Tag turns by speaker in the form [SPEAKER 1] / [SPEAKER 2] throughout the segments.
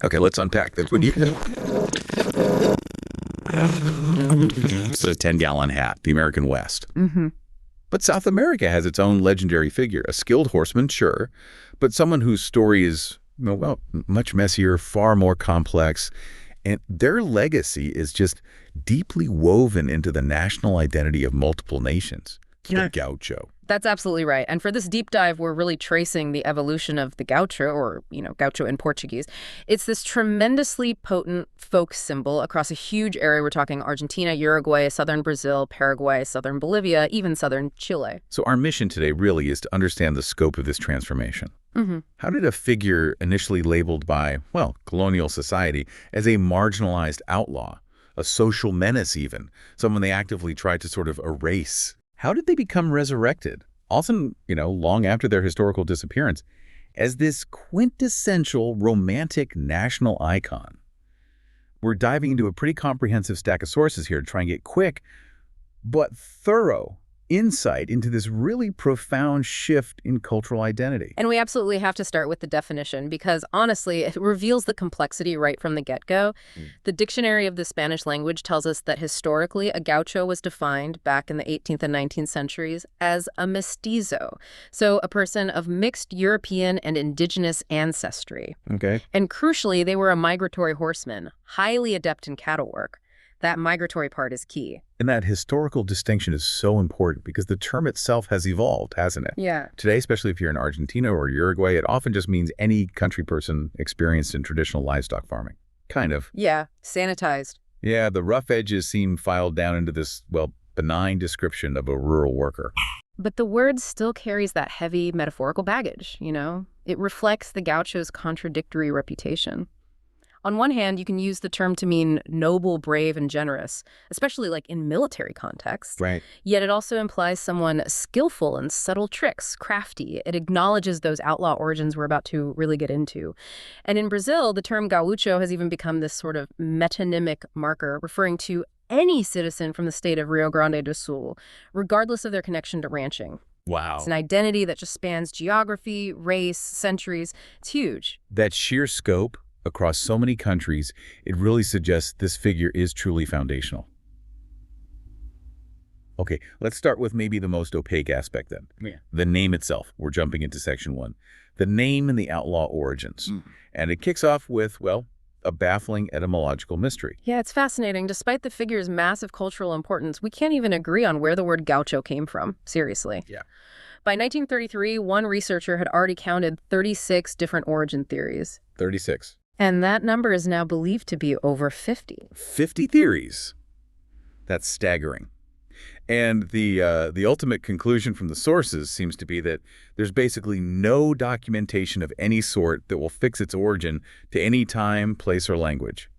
[SPEAKER 1] Okay, let's unpack this. It's a 10-gallon hat, the American West.
[SPEAKER 2] Mm-hmm.
[SPEAKER 1] But South America has its own legendary figure, a skilled horseman, sure, but someone whose story is, well, much messier, far more complex, and their legacy is just deeply woven into the national identity of multiple nations.
[SPEAKER 2] Yeah.
[SPEAKER 1] The Gaucho.
[SPEAKER 2] That's absolutely right. And for this deep dive, we're really tracing the evolution of the gaucho, or, gaucho in Portuguese. It's this tremendously potent folk symbol across a huge area. We're talking Argentina, Uruguay, southern Brazil, Paraguay, southern Bolivia, even southern Chile.
[SPEAKER 1] So our mission today really is to understand the scope of this transformation.
[SPEAKER 2] Mm-hmm.
[SPEAKER 1] How did a figure initially labeled by, well, colonial society as a marginalized outlaw, a social menace even, someone they actively tried to sort of erase, how did they become resurrected, often, long after their historical disappearance, as this quintessential romantic national icon? We're diving into a pretty comprehensive stack of sources here to try and get quick, but thorough insight into this really profound shift in cultural identity.
[SPEAKER 2] And we absolutely have to start with the definition because, honestly, it reveals the complexity right from the get-go. The Dictionary of the Spanish Language tells us that historically, a gaucho was defined back in the 18th and 19th centuries as a mestizo, so a person of mixed European and indigenous ancestry.
[SPEAKER 1] Okay.
[SPEAKER 2] And crucially, they were a migratory horseman, highly adept in cattle work. That migratory part is key.
[SPEAKER 1] And that historical distinction is so important because the term itself has evolved, hasn't it?
[SPEAKER 2] Yeah.
[SPEAKER 1] Today, especially if you're in Argentina or Uruguay, it often just means any country person experienced in traditional livestock farming. Kind of.
[SPEAKER 2] Yeah, sanitized.
[SPEAKER 1] Yeah, the rough edges seem filed down into this, well, benign description of a rural worker.
[SPEAKER 2] But the word still carries that heavy metaphorical baggage, It reflects the gaucho's contradictory reputation. On one hand, you can use the term to mean noble, brave, and generous, especially in military contexts.
[SPEAKER 1] Right.
[SPEAKER 2] Yet it also implies someone skillful in subtle tricks, crafty. It acknowledges those outlaw origins we're about to really get into. And in Brazil, the term gaucho has even become this sort of metonymic marker referring to any citizen from the state of Rio Grande do Sul, regardless of their connection to ranching.
[SPEAKER 1] Wow.
[SPEAKER 2] It's an identity that just spans geography, race, centuries. It's huge.
[SPEAKER 1] That sheer scope across so many countries, it really suggests this figure is truly foundational. Okay, let's start with maybe the most opaque aspect then.
[SPEAKER 2] Yeah.
[SPEAKER 1] The name itself. We're jumping into section 1. The name and the outlaw origins. And it kicks off with, well, a baffling etymological mystery.
[SPEAKER 2] Yeah, it's fascinating. Despite the figure's massive cultural importance, we can't even agree on where the word gaucho came from. Seriously.
[SPEAKER 1] Yeah.
[SPEAKER 2] By 1933, one researcher had already counted 36 different origin theories.
[SPEAKER 1] 36.
[SPEAKER 2] And that number is now believed to be over 50.
[SPEAKER 1] 50 theories. That's staggering. And the ultimate conclusion from the sources seems to be that there's basically no documentation of any sort that will fix its origin to any time, place, or language.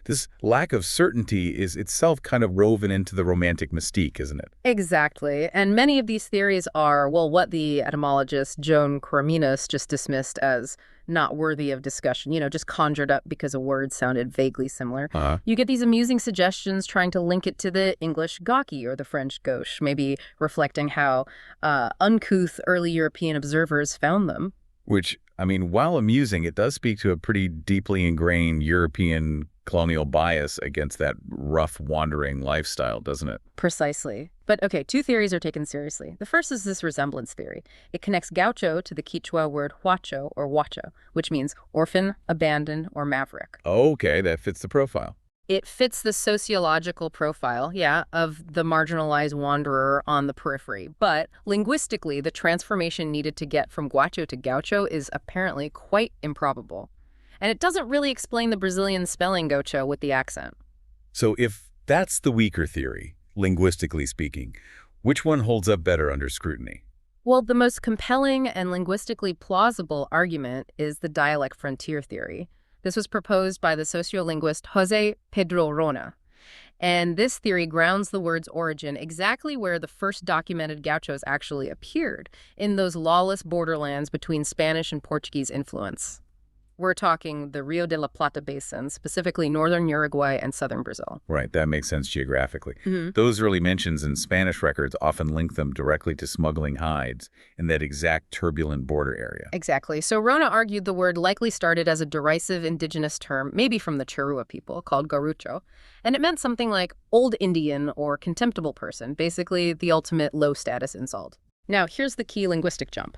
[SPEAKER 1] This lack of certainty is itself kind of woven into the romantic mystique, isn't it?
[SPEAKER 2] Exactly. And many of these theories are, well, what the etymologist Joan Coromines just dismissed as not worthy of discussion, just conjured up because a word sounded vaguely similar. You get these amusing suggestions trying to link it to the English gawky or the French gauche, maybe reflecting how uncouth early European observers found them.
[SPEAKER 1] Which, while amusing, it does speak to a pretty deeply ingrained European colonial bias against that rough, wandering lifestyle, doesn't it?
[SPEAKER 2] Precisely. But okay, 2 theories are taken seriously. The first is this resemblance theory. It connects gaucho to the Quechua word huacho or huacho, which means orphan, abandoned, or maverick.
[SPEAKER 1] Okay, that fits the profile.
[SPEAKER 2] It fits the sociological profile, of the marginalized wanderer on the periphery. But linguistically, the transformation needed to get from guacho to gaucho is apparently quite improbable. And it doesn't really explain the Brazilian spelling gaucho with the accent.
[SPEAKER 1] So if that's the weaker theory, linguistically speaking, which one holds up better under scrutiny?
[SPEAKER 2] Well, the most compelling and linguistically plausible argument is the dialect frontier theory. This was proposed by the sociolinguist José Pedro Rona. And this theory grounds the word's origin exactly where the first documented gauchos actually appeared, in those lawless borderlands between Spanish and Portuguese influence. We're talking the Rio de la Plata basin, specifically northern Uruguay and southern Brazil.
[SPEAKER 1] Right, that makes sense geographically.
[SPEAKER 2] Mm-hmm.
[SPEAKER 1] Those early mentions in Spanish records often link them directly to smuggling hides in that exact turbulent border area.
[SPEAKER 2] Exactly. So Rona argued the word likely started as a derisive indigenous term, maybe from the Charrua people, called Gaucho, and it meant something like old Indian or contemptible person, basically the ultimate low-status insult. Now, here's the key linguistic jump.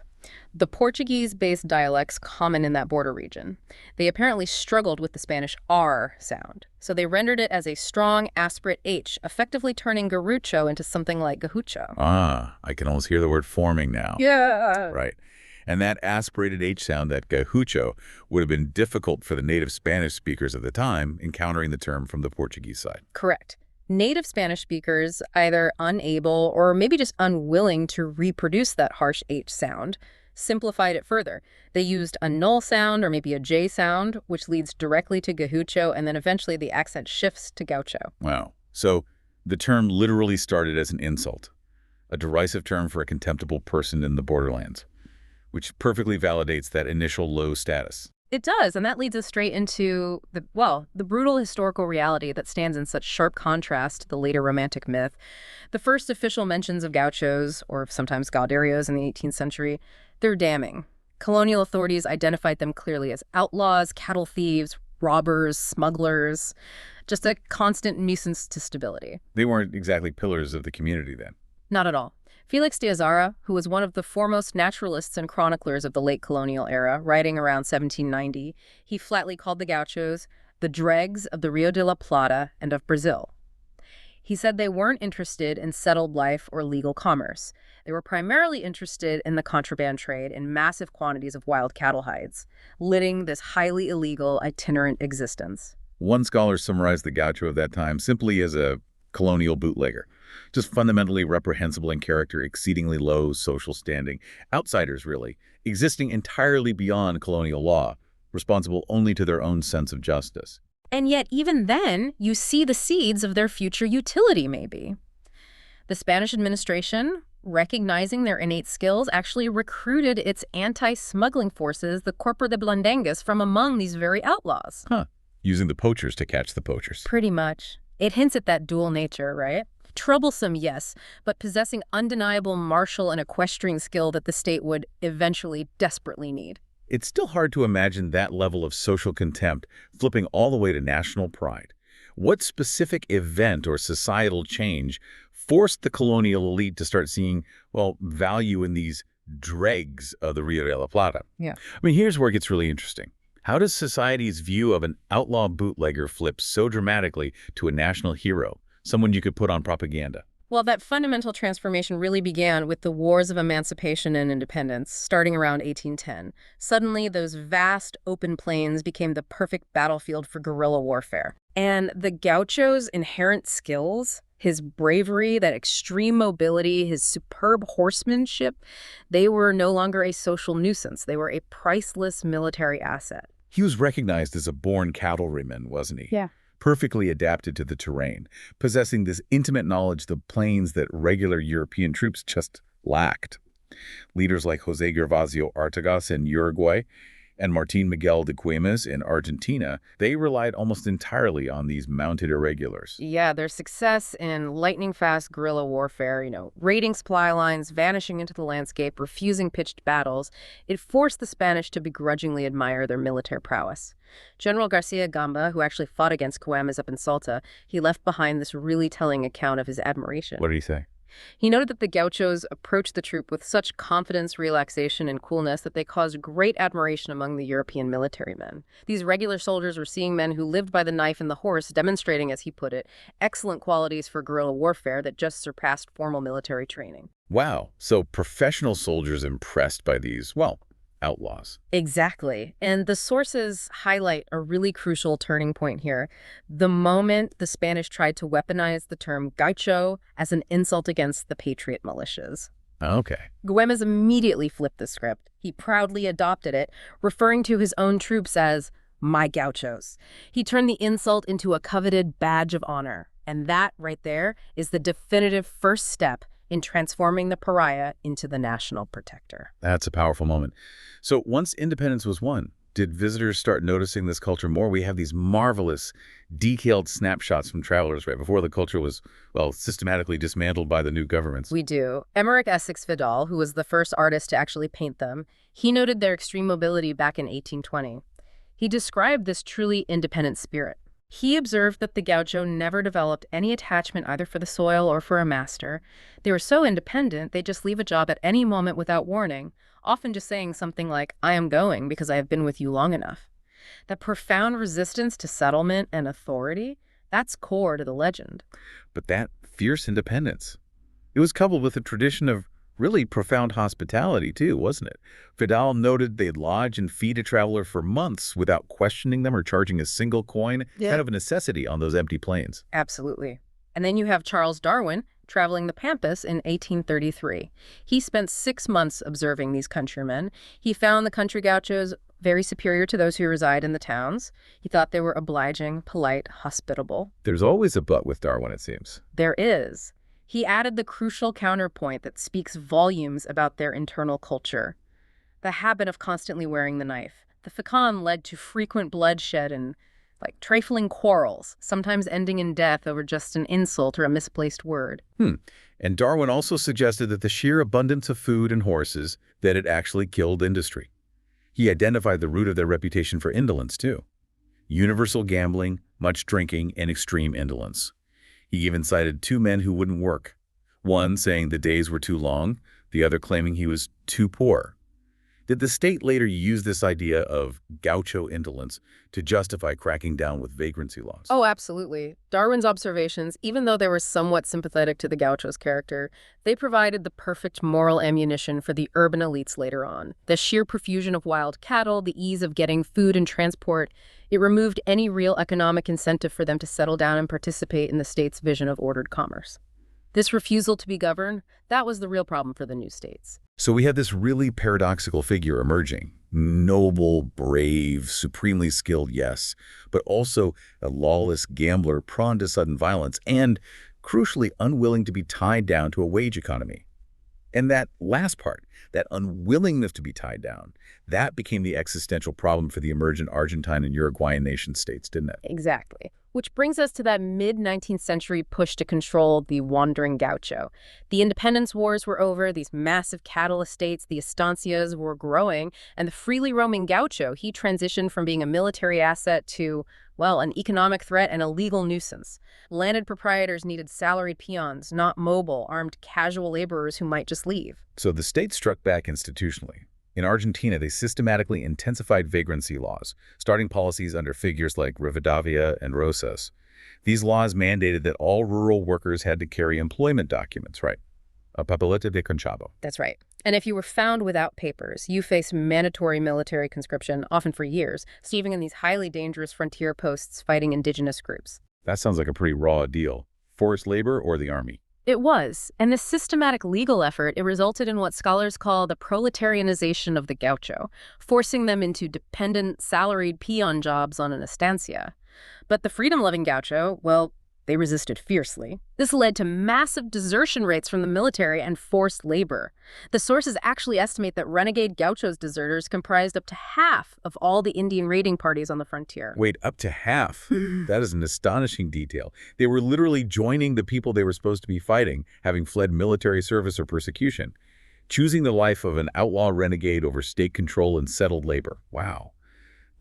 [SPEAKER 2] The Portuguese-based dialects common in that border region. They apparently struggled with the Spanish R sound, so they rendered it as a strong aspirate H, effectively turning Gaucho into something like Gaucho.
[SPEAKER 1] Ah, I can almost hear the word forming now.
[SPEAKER 2] Yeah.
[SPEAKER 1] Right. And that aspirated H sound, that Gaucho, would have been difficult for the native Spanish speakers of the time, encountering the term from the Portuguese side.
[SPEAKER 2] Correct. Native Spanish speakers, either unable or maybe just unwilling to reproduce that harsh H sound, simplified it further. They used a null sound or maybe a J sound, which leads directly to Gaucho, and then eventually the accent shifts to Gaucho.
[SPEAKER 1] Wow. So the term literally started as an insult, a derisive term for a contemptible person in the borderlands, which perfectly validates that initial low status.
[SPEAKER 2] It does, and that leads us straight into the brutal historical reality that stands in such sharp contrast to the later Romantic myth. The first official mentions of gauchos, or sometimes gauderios in the 18th century, they're damning. Colonial authorities identified them clearly as outlaws, cattle thieves, robbers, smugglers, just a constant nuisance to stability.
[SPEAKER 1] They weren't exactly pillars of the community then.
[SPEAKER 2] Not at all. Felix de Azara, who was one of the foremost naturalists and chroniclers of the late colonial era, writing around 1790, he flatly called the gauchos the dregs of the Rio de la Plata and of Brazil. He said they weren't interested in settled life or legal commerce. They were primarily interested in the contraband trade in massive quantities of wild cattle hides, living this highly illegal, itinerant existence.
[SPEAKER 1] One scholar summarized the gaucho of that time simply as a colonial bootlegger, just fundamentally reprehensible in character, exceedingly low social standing, outsiders really, existing entirely beyond colonial law, responsible only to their own sense of justice.
[SPEAKER 2] And yet, even then, you see the seeds of their future utility, maybe. The Spanish administration, recognizing their innate skills, actually recruited its anti-smuggling forces, the Corpo de Blandengues, from among these very outlaws.
[SPEAKER 1] Using the poachers to catch the poachers.
[SPEAKER 2] Pretty much. It hints at that dual nature, right? Troublesome, yes, but possessing undeniable martial and equestrian skill that the state would eventually desperately need.
[SPEAKER 1] It's still hard to imagine that level of social contempt flipping all the way to national pride. What specific event or societal change forced the colonial elite to start seeing, well, value in these dregs of the Rio de la Plata?
[SPEAKER 2] Yeah.
[SPEAKER 1] I mean, here's where it gets really interesting. How does society's view of an outlaw bootlegger flip so dramatically to a national hero, someone you could put on propaganda?
[SPEAKER 2] Well, that fundamental transformation really began with the wars of emancipation and independence, starting around 1810. Suddenly, those vast open plains became the perfect battlefield for guerrilla warfare. And the gaucho's inherent skills, his bravery, that extreme mobility, his superb horsemanship, they were no longer a social nuisance. They were a priceless military asset.
[SPEAKER 1] He was recognized as a born cavalryman, wasn't he?
[SPEAKER 2] Yeah.
[SPEAKER 1] Perfectly adapted to the terrain, possessing this intimate knowledge of the plains that regular European troops just lacked. Leaders like José Gervasio Artigas in Uruguay and Martín Miguel de Güemes in Argentina, they relied almost entirely on these mounted irregulars.
[SPEAKER 2] Yeah, their success in lightning-fast guerrilla warfare, raiding supply lines, vanishing into the landscape, refusing pitched battles, it forced the Spanish to begrudgingly admire their military prowess. General Garcia Gamba, who actually fought against Güemes up in Salta, he left behind this really telling account of his admiration.
[SPEAKER 1] What did he say?
[SPEAKER 2] He noted that the gauchos approached the troop with such confidence, relaxation, and coolness that they caused great admiration among the European military men. These regular soldiers were seeing men who lived by the knife and the horse, demonstrating, as he put it, excellent qualities for guerrilla warfare that just surpassed formal military training.
[SPEAKER 1] Wow. So professional soldiers impressed by these, well, outlaws.
[SPEAKER 2] Exactly. And the sources highlight a really crucial turning point here. The moment the Spanish tried to weaponize the term gaucho as an insult against the patriot militias.
[SPEAKER 1] Okay.
[SPEAKER 2] Güemes immediately flipped the script. He proudly adopted it, referring to his own troops as my gauchos. He turned the insult into a coveted badge of honor. And that right there is the definitive first step in transforming the pariah into the national protector.
[SPEAKER 1] That's a powerful moment. So once independence was won, Did visitors start noticing this culture more? We have these marvelous, detailed snapshots from travelers right before the culture was, well, systematically dismantled by the new governments.
[SPEAKER 2] We do. Emmerich Essex Vidal, who was the first artist to actually paint them, he noted their extreme mobility back in 1820. He described this truly independent spirit. He observed that the Gaucho never developed any attachment either for the soil or for a master. They were so independent, they'd just leave a job at any moment without warning, often just saying something like, "I am going because I have been with you long enough." That profound resistance to settlement and authority, that's core to the legend.
[SPEAKER 1] But that fierce independence, it was coupled with a tradition of really profound hospitality too, wasn't it? Vidal noted they'd lodge and feed a traveler for months without questioning them or charging a single coin, kind of a necessity on those empty plains.
[SPEAKER 2] Absolutely. And then you have Charles Darwin traveling the Pampas in 1833. He spent 6 months observing these countrymen. He found the country gauchos very superior to those who reside in the towns. He thought they were obliging, polite, hospitable.
[SPEAKER 1] There's always a but with Darwin, it seems.
[SPEAKER 2] There is. He added the crucial counterpoint that speaks volumes about their internal culture. The habit of constantly wearing the knife. The facon led to frequent bloodshed and, trifling quarrels, sometimes ending in death over just an insult or a misplaced word.
[SPEAKER 1] And Darwin also suggested that the sheer abundance of food and horses, that it actually killed industry. He identified the root of their reputation for indolence, too. Universal gambling, much drinking, and extreme indolence. He even cited 2 men who wouldn't work, one saying the days were too long, the other claiming he was too poor. Did the state later use this idea of gaucho indolence to justify cracking down with vagrancy laws?
[SPEAKER 2] Oh, absolutely. Darwin's observations, even though they were somewhat sympathetic to the gaucho's character, they provided the perfect moral ammunition for the urban elites later on. The sheer profusion of wild cattle, the ease of getting food and transport, it removed any real economic incentive for them to settle down and participate in the state's vision of ordered commerce. This refusal to be governed, that was the real problem for the new states.
[SPEAKER 1] So we had this really paradoxical figure emerging. Noble, brave, supremely skilled, yes, but also a lawless gambler prone to sudden violence and, crucially, unwilling to be tied down to a wage economy. And that last part, that unwillingness to be tied down, that became the existential problem for the emergent Argentine and Uruguayan nation-states, didn't it?
[SPEAKER 2] Exactly. Which brings us to that mid-19th century push to control the wandering gaucho. The independence wars were over, these massive cattle estates, the estancias were growing, and the freely roaming gaucho, he transitioned from being a military asset to, well, an economic threat and a legal nuisance. Landed proprietors needed salaried peons, not mobile, armed casual laborers who might just leave.
[SPEAKER 1] So the state struck back institutionally. In Argentina, they systematically intensified vagrancy laws, starting policies under figures like Rivadavia and Rosas. These laws mandated that all rural workers had to carry employment documents, right? A papeleta de conchavo.
[SPEAKER 2] That's right. And if you were found without papers, you faced mandatory military conscription, often for years, serving in these highly dangerous frontier posts fighting indigenous groups.
[SPEAKER 1] That sounds like a pretty raw deal. Forced labor or the army?
[SPEAKER 2] It was, and this systematic legal effort, it resulted in what scholars call the proletarianization of the gaucho, forcing them into dependent, salaried peon jobs on an estancia. But the freedom-loving gaucho, well, they resisted fiercely. This led to massive desertion rates from the military and forced labor. The sources actually estimate that renegade gauchos deserters comprised up to half of all the Indian raiding parties on the frontier.
[SPEAKER 1] Wait, up to half? That is an astonishing detail. They were literally joining the people they were supposed to be fighting, having fled military service or persecution, choosing the life of an outlaw renegade over state control and settled labor. Wow.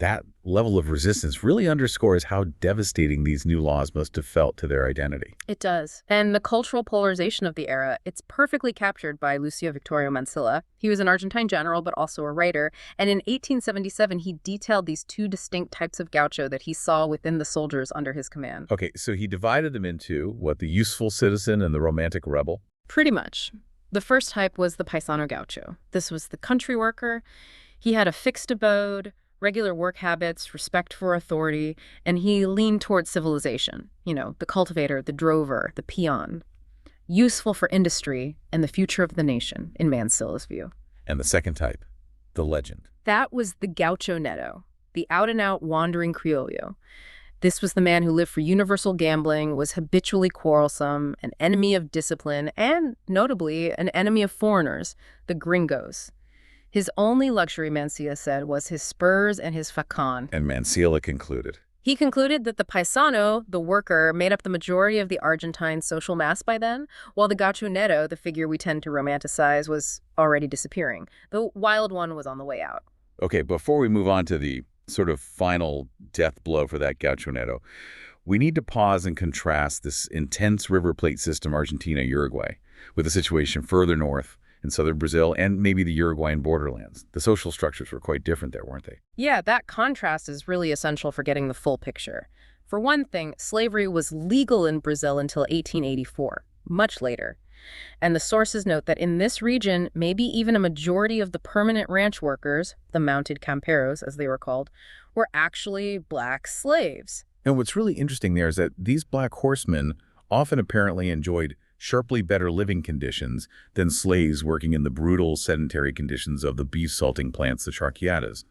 [SPEAKER 1] That level of resistance really underscores how devastating these new laws must have felt to their identity.
[SPEAKER 2] It does. And the cultural polarization of the era, it's perfectly captured by Lucio Victorio Mansilla. He was an Argentine general, but also a writer. And in 1877, he detailed these 2 distinct types of gaucho that he saw within the soldiers under his command.
[SPEAKER 1] Okay, so he divided them into, what, the useful citizen and the romantic rebel?
[SPEAKER 2] Pretty much. The first type was the paisano gaucho. This was the country worker. He had a fixed abode, regular work habits, respect for authority, and he leaned towards civilization. You know, the cultivator, the drover, the peon. Useful for industry and the future of the nation, in Mansilla's view.
[SPEAKER 1] And the second type, the legend.
[SPEAKER 2] That was the gaucho neto, the out-and-out wandering criollo. This was the man who lived for universal gambling, was habitually quarrelsome, an enemy of discipline, and, notably, an enemy of foreigners, the gringos. His only luxury, Mancia said, was his spurs and his facon.
[SPEAKER 1] And Manciera concluded.
[SPEAKER 2] He concluded that the paisano, the worker, made up the majority of the Argentine social mass by then, while the gauchonero, the figure we tend to romanticize, was already disappearing. The wild one was on the way out.
[SPEAKER 1] Okay, before we move on to the sort of final death blow for that gauchonero, we need to pause and contrast this intense river plate system Argentina-Uruguay with the situation further north in southern Brazil and maybe the Uruguayan borderlands. The social structures were quite different there, weren't they?
[SPEAKER 2] Yeah, that contrast is really essential for getting the full picture. For one thing, slavery was legal in Brazil until 1884, much later. And the sources note that in this region, maybe even a majority of the permanent ranch workers, the mounted camperos as they were called, were actually black slaves.
[SPEAKER 1] And what's really interesting there is that these black horsemen often apparently enjoyed sharply better living conditions than slaves working in the brutal sedentary conditions of the beef salting plants, the charqueadas.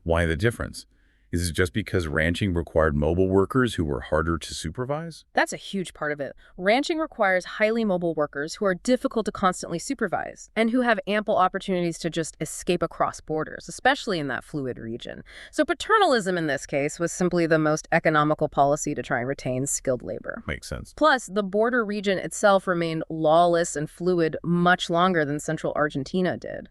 [SPEAKER 1] Why the difference? Is it just because ranching required mobile workers who were harder to supervise?
[SPEAKER 2] That's a huge part of it. Ranching requires highly mobile workers who are difficult to constantly supervise and who have ample opportunities to just escape across borders, especially in that fluid region. So paternalism in this case was simply the most economical policy to try and retain skilled labor.
[SPEAKER 1] Makes sense.
[SPEAKER 2] Plus, the border region itself remained lawless and fluid much longer than central Argentina did.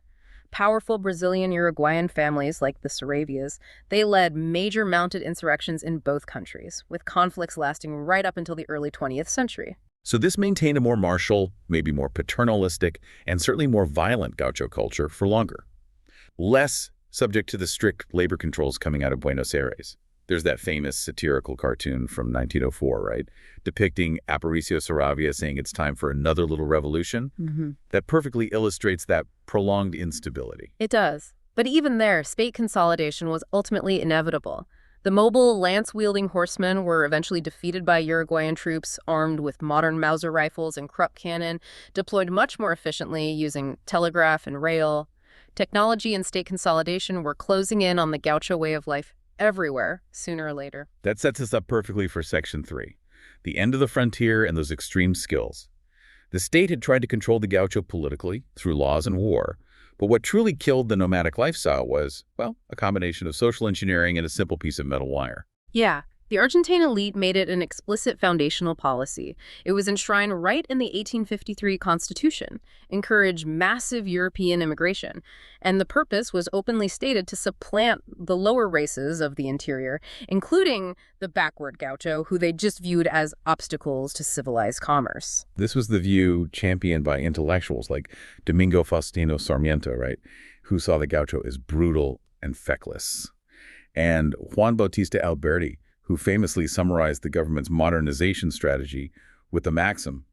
[SPEAKER 2] Powerful Brazilian Uruguayan families like the Saravias, they led major mounted insurrections in both countries, with conflicts lasting right up until the early 20th century.
[SPEAKER 1] So this maintained a more martial, maybe more paternalistic, and certainly more violent gaucho culture for longer. Less subject to the strict labor controls coming out of Buenos Aires. There's that famous satirical cartoon from 1904, right? Depicting Aparicio Saravia saying it's time for another little revolution. That perfectly illustrates that prolonged instability.
[SPEAKER 2] It does. But even there, state consolidation was ultimately inevitable. The mobile, lance-wielding horsemen were eventually defeated by Uruguayan troops armed with modern Mauser rifles and Krupp cannon, deployed much more efficiently using telegraph and rail. Technology and state consolidation were closing in on the gaucho way of life everywhere, sooner or later.
[SPEAKER 1] That sets us up perfectly for Section 3, the end of the frontier and those extreme skills. The state had tried to control the gaucho politically, through laws and war, but what truly killed the nomadic lifestyle was, well, a combination of social engineering and a simple piece of metal wire.
[SPEAKER 2] Yeah. The Argentine elite made it an explicit foundational policy. It was enshrined right in the 1853 Constitution, encouraged massive European immigration, and the purpose was openly stated to supplant the lower races of the interior, including the backward gaucho, who they just viewed as obstacles to civilized commerce.
[SPEAKER 1] This was the view championed by intellectuals like Domingo Faustino Sarmiento, right, who saw the gaucho as brutal and feckless, and Juan Bautista Alberti, who famously summarized the government's modernization strategy with the maxim,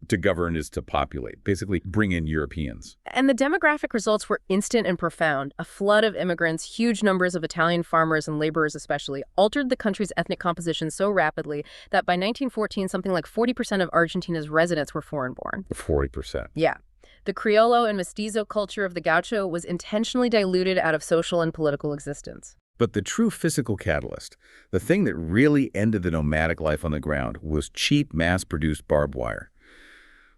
[SPEAKER 1] to govern is to populate, basically bring in Europeans.
[SPEAKER 2] And the demographic results were instant and profound. A flood of immigrants, huge numbers of Italian farmers and laborers especially, altered the country's ethnic composition so rapidly that by 1914, something like 40% of Argentina's residents were foreign-born.
[SPEAKER 1] 40%.
[SPEAKER 2] Yeah. The Criollo and Mestizo culture of the Gaucho was intentionally diluted out of social and political existence.
[SPEAKER 1] But the true physical catalyst, the thing that really ended the nomadic life on the ground, was cheap, mass-produced barbed wire.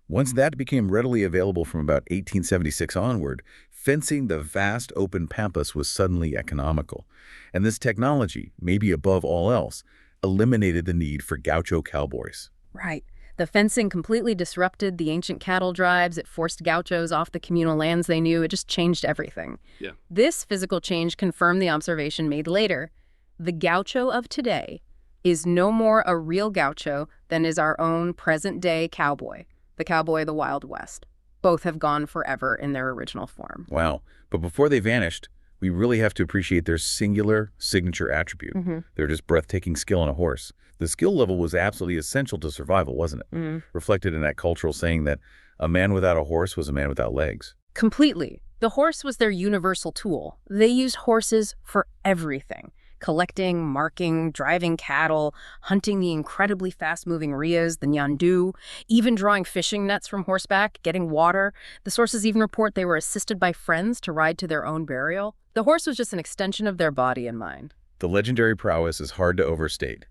[SPEAKER 1] Once that became readily available from about 1876 onward, fencing the vast open pampas was suddenly economical. And this technology, maybe above all else, eliminated the need for gaucho cowboys.
[SPEAKER 2] Right. The fencing completely disrupted the ancient cattle drives. It forced gauchos off the communal lands they knew. It just changed everything.
[SPEAKER 1] Yeah.
[SPEAKER 2] This physical change confirmed the observation made later. The gaucho of today is no more a real gaucho than is our own present-day cowboy, the cowboy of the Wild West. Both have gone forever in their original form.
[SPEAKER 1] Wow. But before they vanished, we really have to appreciate their singular signature attribute. They're just breathtaking skill on a horse. The skill level was absolutely essential to survival, wasn't it? Reflected in that cultural saying that a man without a horse was a man without legs.
[SPEAKER 2] Completely. The horse was their universal tool. They used horses for everything. Collecting, marking, driving cattle, hunting the incredibly fast-moving rias, the nyandu, even drawing fishing nets from horseback, getting water. The sources even report they were assisted by friends to ride to their own burial. The horse was just an extension of their body and mind.
[SPEAKER 1] The legendary prowess is hard to overstate.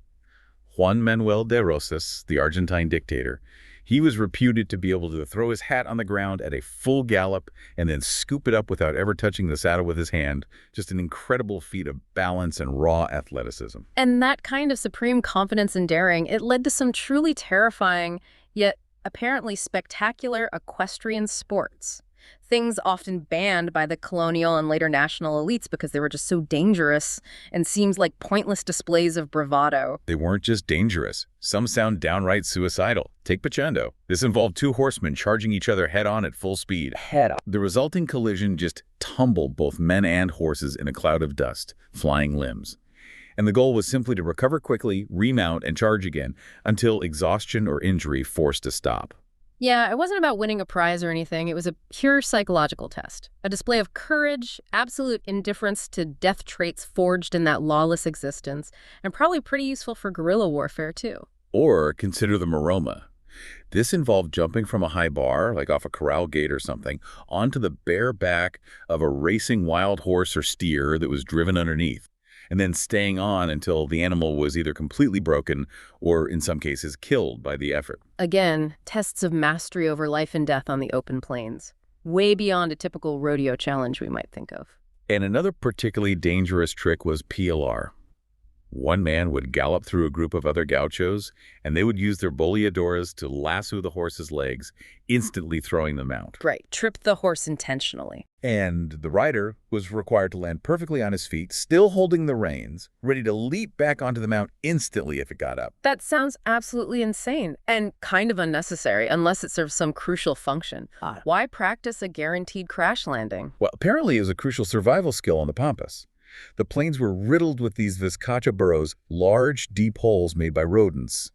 [SPEAKER 1] Juan Manuel de Rosas, the Argentine dictator, He was reputed to be able to throw his hat on the ground at a full gallop and then scoop it up without ever touching the saddle with his hand. Just an incredible feat of balance and raw athleticism.
[SPEAKER 2] And that kind of supreme confidence and daring, it led to some truly terrifying, yet apparently spectacular equestrian sports. Things often banned by the colonial and later national elites because they were just so dangerous and seems like pointless displays of bravado.
[SPEAKER 1] They weren't just dangerous. Some sound downright suicidal. Take Pachando. This involved two horsemen charging each other head-on at full speed.
[SPEAKER 2] Head-on.
[SPEAKER 1] The resulting collision just tumbled both men and horses in a cloud of dust, flying limbs. And the goal was simply to recover quickly, remount, and charge again until exhaustion or injury forced a stop.
[SPEAKER 2] Yeah, it wasn't about winning a prize or anything. It was a pure psychological test. A display of courage, absolute indifference to death traits forged in that lawless existence, and probably pretty useful for guerrilla warfare, too.
[SPEAKER 1] Or consider the maroma. This involved jumping from a high bar, like off a corral gate or something, onto the bare back of a racing wild horse or steer that was driven underneath, and then staying on until the animal was either completely broken or, in some cases, killed by the effort.
[SPEAKER 2] Again, tests of mastery over life and death on the open plains. Way beyond a typical rodeo challenge we might think of.
[SPEAKER 1] And another particularly dangerous trick was PLR. One man would gallop through a group of other gauchos, and they would use their boleadoras to lasso the horse's legs, instantly throwing them out.
[SPEAKER 2] Right, trip the horse intentionally.
[SPEAKER 1] And the rider was required to land perfectly on his feet, still holding the reins, ready to leap back onto the mount instantly if it got up.
[SPEAKER 2] That sounds absolutely insane and kind of unnecessary unless it serves some crucial function. Why practice a guaranteed crash landing?
[SPEAKER 1] Well, apparently it was a crucial survival skill on the Pampas. The plains were riddled with these vizcacha burrows, large, deep holes made by rodents.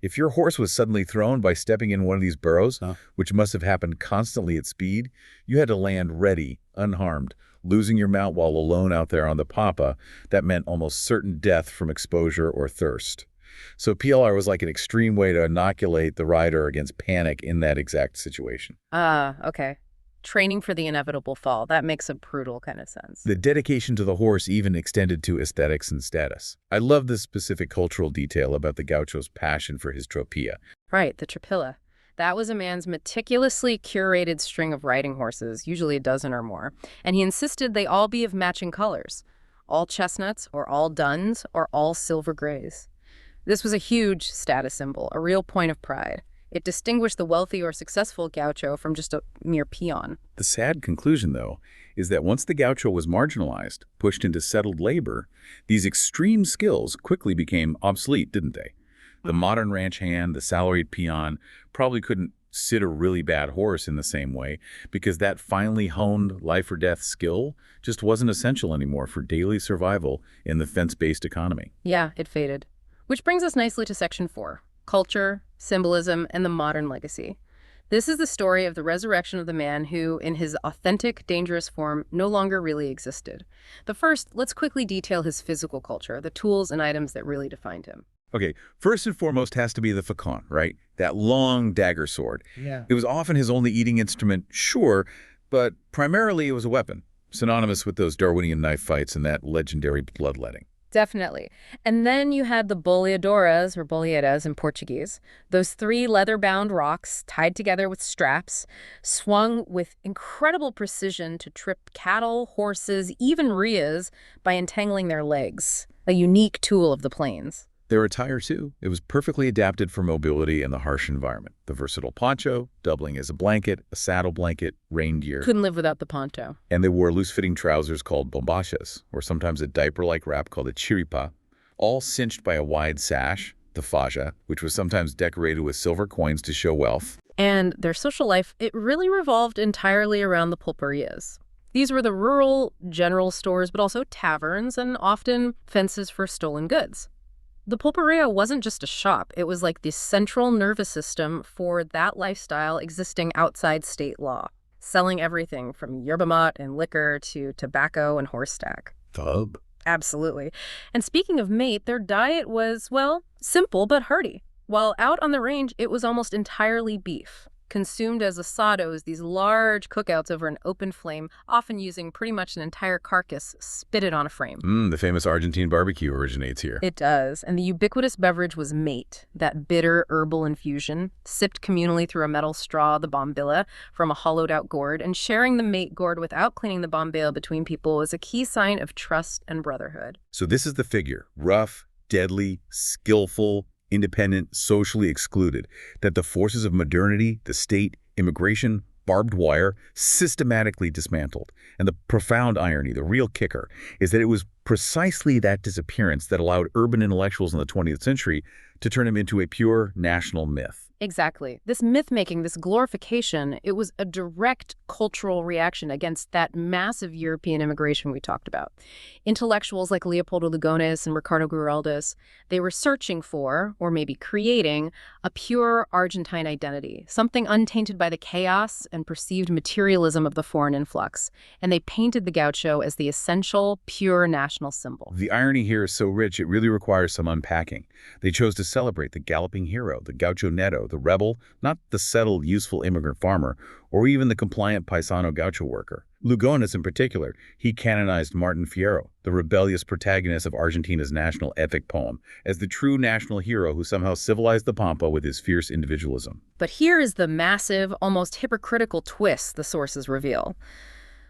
[SPEAKER 1] If your horse was suddenly thrown by stepping in one of these burrows, which must have happened constantly at speed, you had to land ready, unharmed. Losing your mount while alone out there on the pampa, that meant almost certain death from exposure or thirst. So PLR was like an extreme way to inoculate the rider against panic in that exact situation.
[SPEAKER 2] Okay. Training for the inevitable fall. That makes a brutal kind of sense.
[SPEAKER 1] The dedication to the horse even extended to aesthetics and status. I love this specific cultural detail about the gaucho's passion for his tropilla.
[SPEAKER 2] Right, the tropilla. That was a man's meticulously curated string of riding horses, usually a dozen or more, and he insisted they all be of matching colors. All chestnuts, or all duns, or all silver grays. This was a huge status symbol, a real point of pride. It distinguished the wealthy or successful gaucho from just a mere peon.
[SPEAKER 1] The sad conclusion, though, is that once the gaucho was marginalized, pushed into settled labor, these extreme skills quickly became obsolete, didn't they? The modern ranch hand, the salaried peon, probably couldn't sit a really bad horse in the same way because that finely honed life-or-death skill just wasn't essential anymore for daily survival in the fence-based economy.
[SPEAKER 2] Yeah, it faded. Which brings us nicely to Section 4. Culture, symbolism, and the modern legacy. This is the story of the resurrection of the man who, in his authentic, dangerous form, no longer really existed. But first, let's quickly detail his physical culture, the tools and items that really defined him.
[SPEAKER 1] Okay, first and foremost has to be the facon, right? That long dagger sword.
[SPEAKER 2] Yeah.
[SPEAKER 1] It was often his only eating instrument, sure, but primarily it was a weapon, synonymous with those Darwinian knife fights and that legendary bloodletting.
[SPEAKER 2] Definitely. And then you had the boleadoras, or boleadas in Portuguese, those 3 leather-bound rocks tied together with straps, swung with incredible precision to trip cattle, horses, even rheas by entangling their legs, a unique tool of the plains.
[SPEAKER 1] Their attire, too. It was perfectly adapted for mobility in the harsh environment. The versatile poncho, doubling as a blanket, a saddle blanket, rain gear.
[SPEAKER 2] Couldn't live without the poncho.
[SPEAKER 1] And they wore loose-fitting trousers called bombachas, or sometimes a diaper-like wrap called a chiripa, all cinched by a wide sash, the faja, which was sometimes decorated with silver coins to show wealth.
[SPEAKER 2] And their social life, it really revolved entirely around the pulperias. These were the rural general stores, but also taverns and often fences for stolen goods. The pulperia wasn't just a shop. It was like the central nervous system for that lifestyle existing outside state law, selling everything from yerba mate and liquor to tobacco and horse stack.
[SPEAKER 1] Thub.
[SPEAKER 2] Absolutely. And speaking of mate, their diet was, well, simple but hearty. While out on the range, it was almost entirely beef. consumed as asados, these large cookouts over an open flame, often using pretty much an entire carcass spitted on a frame.
[SPEAKER 1] The famous Argentine barbecue originates here.
[SPEAKER 2] It does, and the ubiquitous beverage was mate, that bitter herbal infusion, sipped communally through a metal straw, the bombilla, from a hollowed-out gourd, and sharing the mate gourd without cleaning the bombilla between people was a key sign of trust and brotherhood.
[SPEAKER 1] So this is the figure, rough, deadly, skillful, independent, socially excluded, that the forces of modernity, the state, immigration, barbed wire, systematically dismantled. And the profound irony, the real kicker, is that it was precisely that disappearance that allowed urban intellectuals in the 20th century to turn him into a pure national myth.
[SPEAKER 2] Exactly. This myth-making, this glorification, it was a direct cultural reaction against that massive European immigration we talked about. Intellectuals like Leopoldo Lugones and Ricardo Giraldes, they were searching for, or maybe creating, a pure Argentine identity, something untainted by the chaos and perceived materialism of the foreign influx. And they painted the gaucho as the essential, pure national symbol.
[SPEAKER 1] The irony here is so rich, it really requires some unpacking. They chose to celebrate the galloping hero, the gaucho neto, the rebel, not the settled, useful immigrant farmer, or even the compliant paisano gaucho worker. Lugones in particular, he canonized Martin Fierro, the rebellious protagonist of Argentina's national epic poem, as the true national hero who somehow civilized the pampa with his fierce individualism.
[SPEAKER 2] But here is the massive, almost hypocritical twist the sources reveal.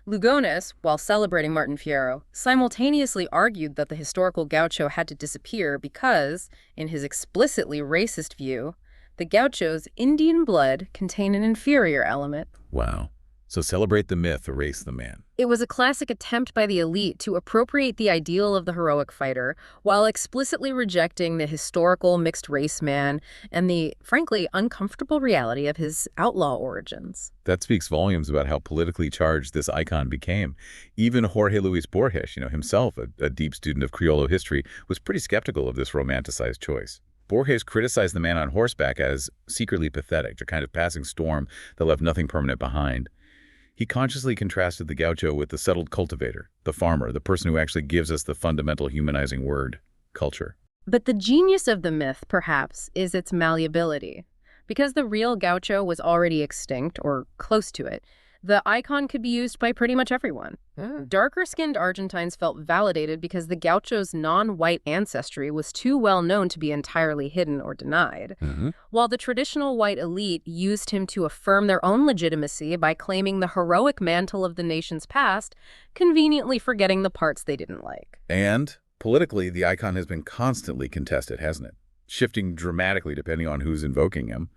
[SPEAKER 2] Lugones, while celebrating Martin Fierro, simultaneously argued that the historical gaucho had to disappear because, in his explicitly racist view, the gaucho's Indian blood contained an inferior element.
[SPEAKER 1] Wow. So celebrate the myth, erase the man.
[SPEAKER 2] It was a classic attempt by the elite to appropriate the ideal of the heroic fighter while explicitly rejecting the historical mixed-race man and the, frankly, uncomfortable reality of his outlaw origins.
[SPEAKER 1] That speaks volumes about how politically charged this icon became. Even Jorge Luis Borges, himself a deep student of Criollo history, was pretty skeptical of this romanticized choice. Borges criticized the man on horseback as secretly pathetic, a kind of passing storm that left nothing permanent behind. He consciously contrasted the gaucho with the settled cultivator, the farmer, the person who actually gives us the fundamental humanizing word, culture.
[SPEAKER 2] But the genius of the myth, perhaps, is its malleability. Because the real gaucho was already extinct, or close to it, the icon could be used by pretty much everyone. Darker-skinned Argentines felt validated because the gaucho's non-white ancestry was too well known to be entirely hidden or denied, while the traditional white elite used him to affirm their own legitimacy by claiming the heroic mantle of the nation's past, conveniently forgetting the parts they didn't like.
[SPEAKER 1] And, politically, the icon has been constantly contested, hasn't it? Shifting dramatically depending on who's invoking him.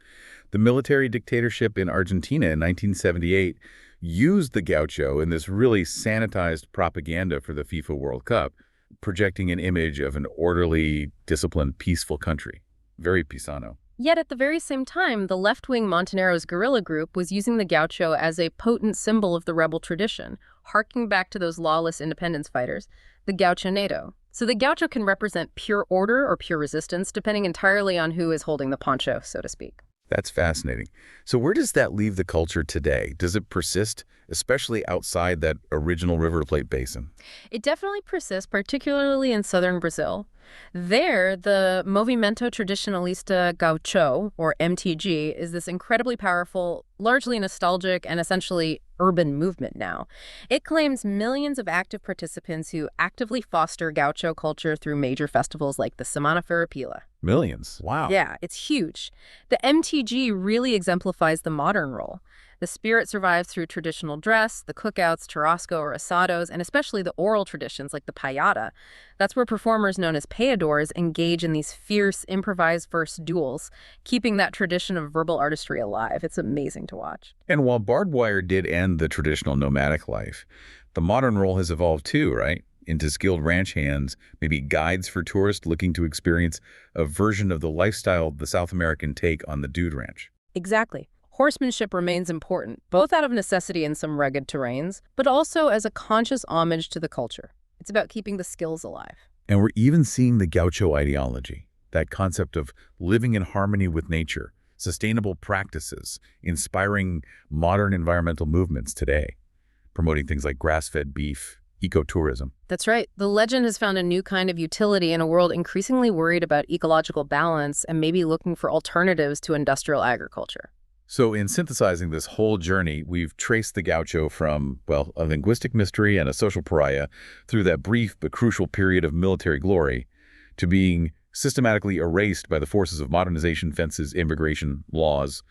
[SPEAKER 1] The military dictatorship in Argentina in 1978 used the gaucho in this really sanitized propaganda for the FIFA World Cup, projecting an image of an orderly, disciplined, peaceful country. Very Pisano.
[SPEAKER 2] Yet at the very same time, the left-wing Montoneros guerrilla group was using the gaucho as a potent symbol of the rebel tradition, harking back to those lawless independence fighters, the gaucho neto. So the gaucho can represent pure order or pure resistance, depending entirely on who is holding the poncho, so to speak.
[SPEAKER 1] That's fascinating. So where does that leave the culture today? Does it persist, especially outside that original River Plate basin?
[SPEAKER 2] It definitely persists, particularly in southern Brazil. There, the Movimento Tradicionalista Gaucho, or MTG, is this incredibly powerful, largely nostalgic, and essentially urban movement now. It claims millions of active participants who actively foster gaucho culture through major festivals like the Semana Farroupilha.
[SPEAKER 1] Millions? Wow.
[SPEAKER 2] Yeah, it's huge. The MTG really exemplifies the modern role. The spirit survives through traditional dress, the cookouts, churrasco or asados, and especially the oral traditions like the payada. That's where performers known as payadores engage in these fierce, improvised verse duels, keeping that tradition of verbal artistry alive. It's amazing to watch.
[SPEAKER 1] And while barbed wire did end the traditional nomadic life, the modern role has evolved too, right? Into skilled ranch hands, maybe guides for tourists looking to experience a version of the lifestyle the South American take on the dude ranch.
[SPEAKER 2] Exactly. Horsemanship remains important, both out of necessity in some rugged terrains, but also as a conscious homage to the culture. It's about keeping the skills alive.
[SPEAKER 1] And we're even seeing the gaucho ideology, that concept of living in harmony with nature, sustainable practices, inspiring modern environmental movements today, promoting things like grass-fed beef, ecotourism.
[SPEAKER 2] That's right. The legend has found a new kind of utility in a world increasingly worried about ecological balance and maybe looking for alternatives to industrial agriculture.
[SPEAKER 1] So in synthesizing this whole journey, we've traced the Gaucho from, well, a linguistic mystery and a social pariah through that brief but crucial period of military glory to being systematically erased by the forces of modernization, fences, immigration, laws,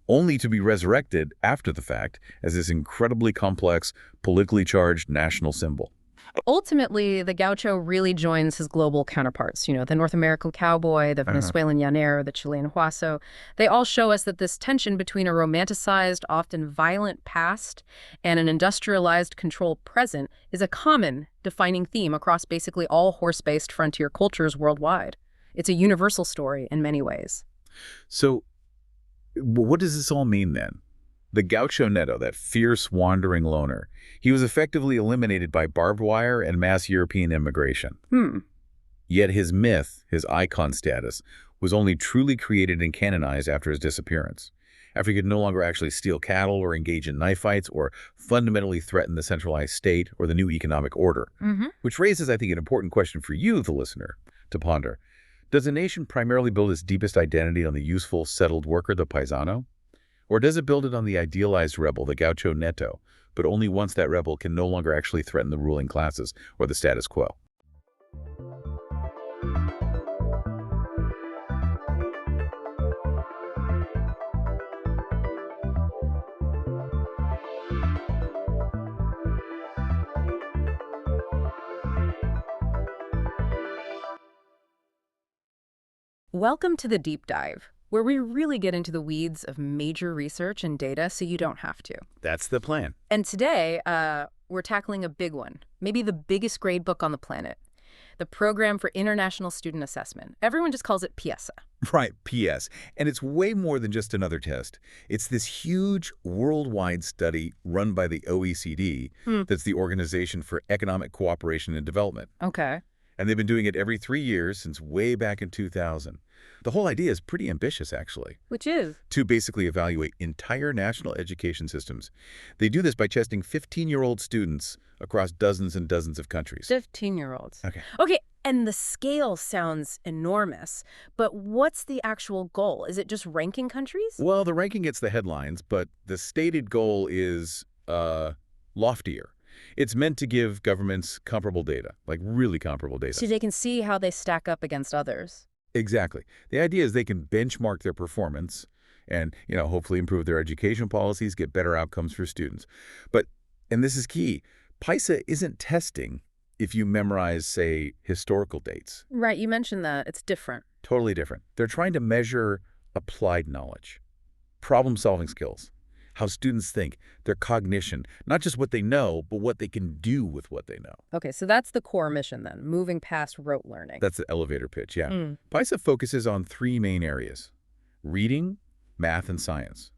[SPEAKER 1] only to be resurrected after the fact as this incredibly complex, politically charged national symbol.
[SPEAKER 2] Ultimately, the gaucho really joins his global counterparts, the North American cowboy, the Venezuelan llanero, the Chilean huaso. They all show us that this tension between a romanticized, often violent past and an industrialized, controlled present is a common defining theme across basically all horse-based frontier cultures worldwide. It's a universal story in many ways.
[SPEAKER 1] So what does this all mean then? The Gaucho Neto, that fierce wandering loner, he was effectively eliminated by barbed wire and mass European immigration. Yet his myth, his icon status, was only truly created and canonized after his disappearance, after he could no longer actually steal cattle or engage in knife fights or fundamentally threaten the centralized state or the new economic order. Which raises, I think, an important question for you, the listener, to ponder. Does a nation primarily build its deepest identity on the useful, settled worker, the paisano? Or does it build it on the idealized rebel, the Gaucho Neto, but only once that rebel can no longer actually threaten the ruling classes or the status quo?
[SPEAKER 2] Welcome to the Deep Dive, where we really get into the weeds of major research and data so you don't have to.
[SPEAKER 1] That's the plan.
[SPEAKER 2] And today, we're tackling a big one, maybe the biggest grade book on the planet, the Program for International Student Assessment. Everyone just calls it PISA.
[SPEAKER 1] Right, PS. And it's way more than just another test. It's this huge worldwide study run by the OECD, that's the Organization for Economic Cooperation and Development.
[SPEAKER 2] Okay.
[SPEAKER 1] And they've been doing it every 3 years since way back in 2000. The whole idea is pretty ambitious, actually.
[SPEAKER 2] Which is?
[SPEAKER 1] To basically evaluate entire national education systems. They do this by testing 15-year-old students across dozens and dozens of countries.
[SPEAKER 2] 15-year-olds.
[SPEAKER 1] Okay,
[SPEAKER 2] and the scale sounds enormous, but what's the actual goal? Is it just ranking countries?
[SPEAKER 1] Well, the ranking gets the headlines, but the stated goal is loftier. It's meant to give governments comparable data, like really comparable data.
[SPEAKER 2] So they can see how they stack up against others.
[SPEAKER 1] Exactly. The idea is they can benchmark their performance and, hopefully improve their education policies, get better outcomes for students. But, and this is key, PISA isn't testing if you memorize, say, historical dates.
[SPEAKER 2] Right, you mentioned that. It's different.
[SPEAKER 1] Totally different. They're trying to measure applied knowledge, problem-solving skills, how students think, their cognition, not just what they know, but what they can do with what they know.
[SPEAKER 2] Okay, so that's the core mission then, moving past rote learning.
[SPEAKER 1] That's the elevator pitch, yeah. PISA focuses on 3 main areas: reading, math, and science.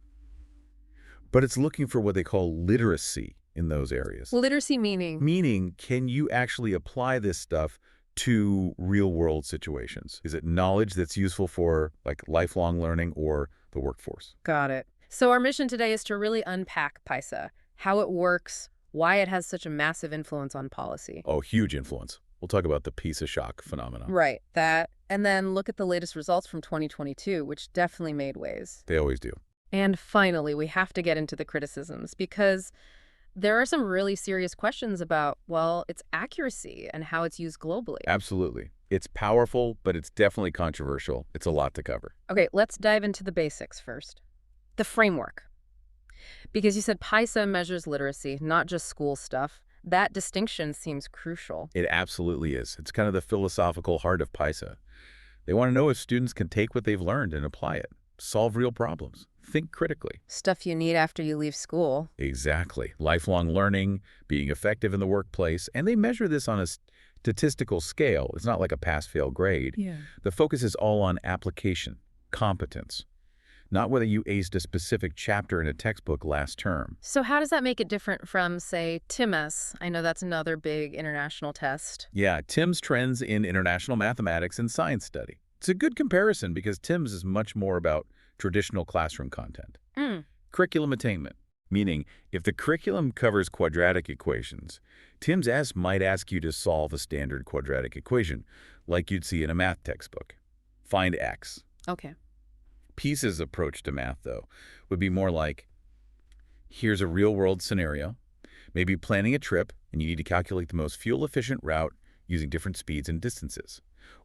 [SPEAKER 1] But it's looking for what they call literacy in those areas.
[SPEAKER 2] Literacy meaning?
[SPEAKER 1] Meaning, can you actually apply this stuff to real-world situations? Is it knowledge that's useful for, like, lifelong learning or the workforce?
[SPEAKER 2] Got it. So our mission today is to really unpack PISA, how it works, why it has such a massive influence on policy.
[SPEAKER 1] Oh, huge influence. We'll talk about the PISA shock phenomenon.
[SPEAKER 2] Right, that. And then look at the latest results from 2022, which definitely made waves.
[SPEAKER 1] They always do.
[SPEAKER 2] And finally, we have to get into the criticisms because there are some really serious questions about, well, its accuracy and how it's used globally.
[SPEAKER 1] Absolutely. It's powerful, but it's definitely controversial. It's a lot to cover.
[SPEAKER 2] Okay, let's dive into the basics first. The framework. Because you said PISA measures literacy, not just school stuff. That distinction seems crucial.
[SPEAKER 1] It absolutely is. It's kind of the philosophical heart of PISA. They want to know if students can take what they've learned and apply it, solve real problems, think critically.
[SPEAKER 2] Stuff you need after you leave school.
[SPEAKER 1] Exactly. Lifelong learning, being effective in the workplace, and they measure this on a statistical scale. It's not like a pass-fail grade.
[SPEAKER 2] Yeah.
[SPEAKER 1] The focus is all on application, competence, not whether you aced a specific chapter in a textbook last term.
[SPEAKER 2] So how does that make it different from, say, TIMSS? I know that's another big international test.
[SPEAKER 1] Yeah, TIMSS trends in international mathematics and science study. It's a good comparison because TIMSS is much more about traditional classroom content. Curriculum attainment, meaning if the curriculum covers quadratic equations, TIMSS might ask you to solve a standard quadratic equation, like you'd see in a math textbook. Find x.
[SPEAKER 2] Okay.
[SPEAKER 1] PISA's approach to math, though, would be more like, here's a real-world scenario, maybe planning a trip, and you need to calculate the most fuel-efficient route using different speeds and distances.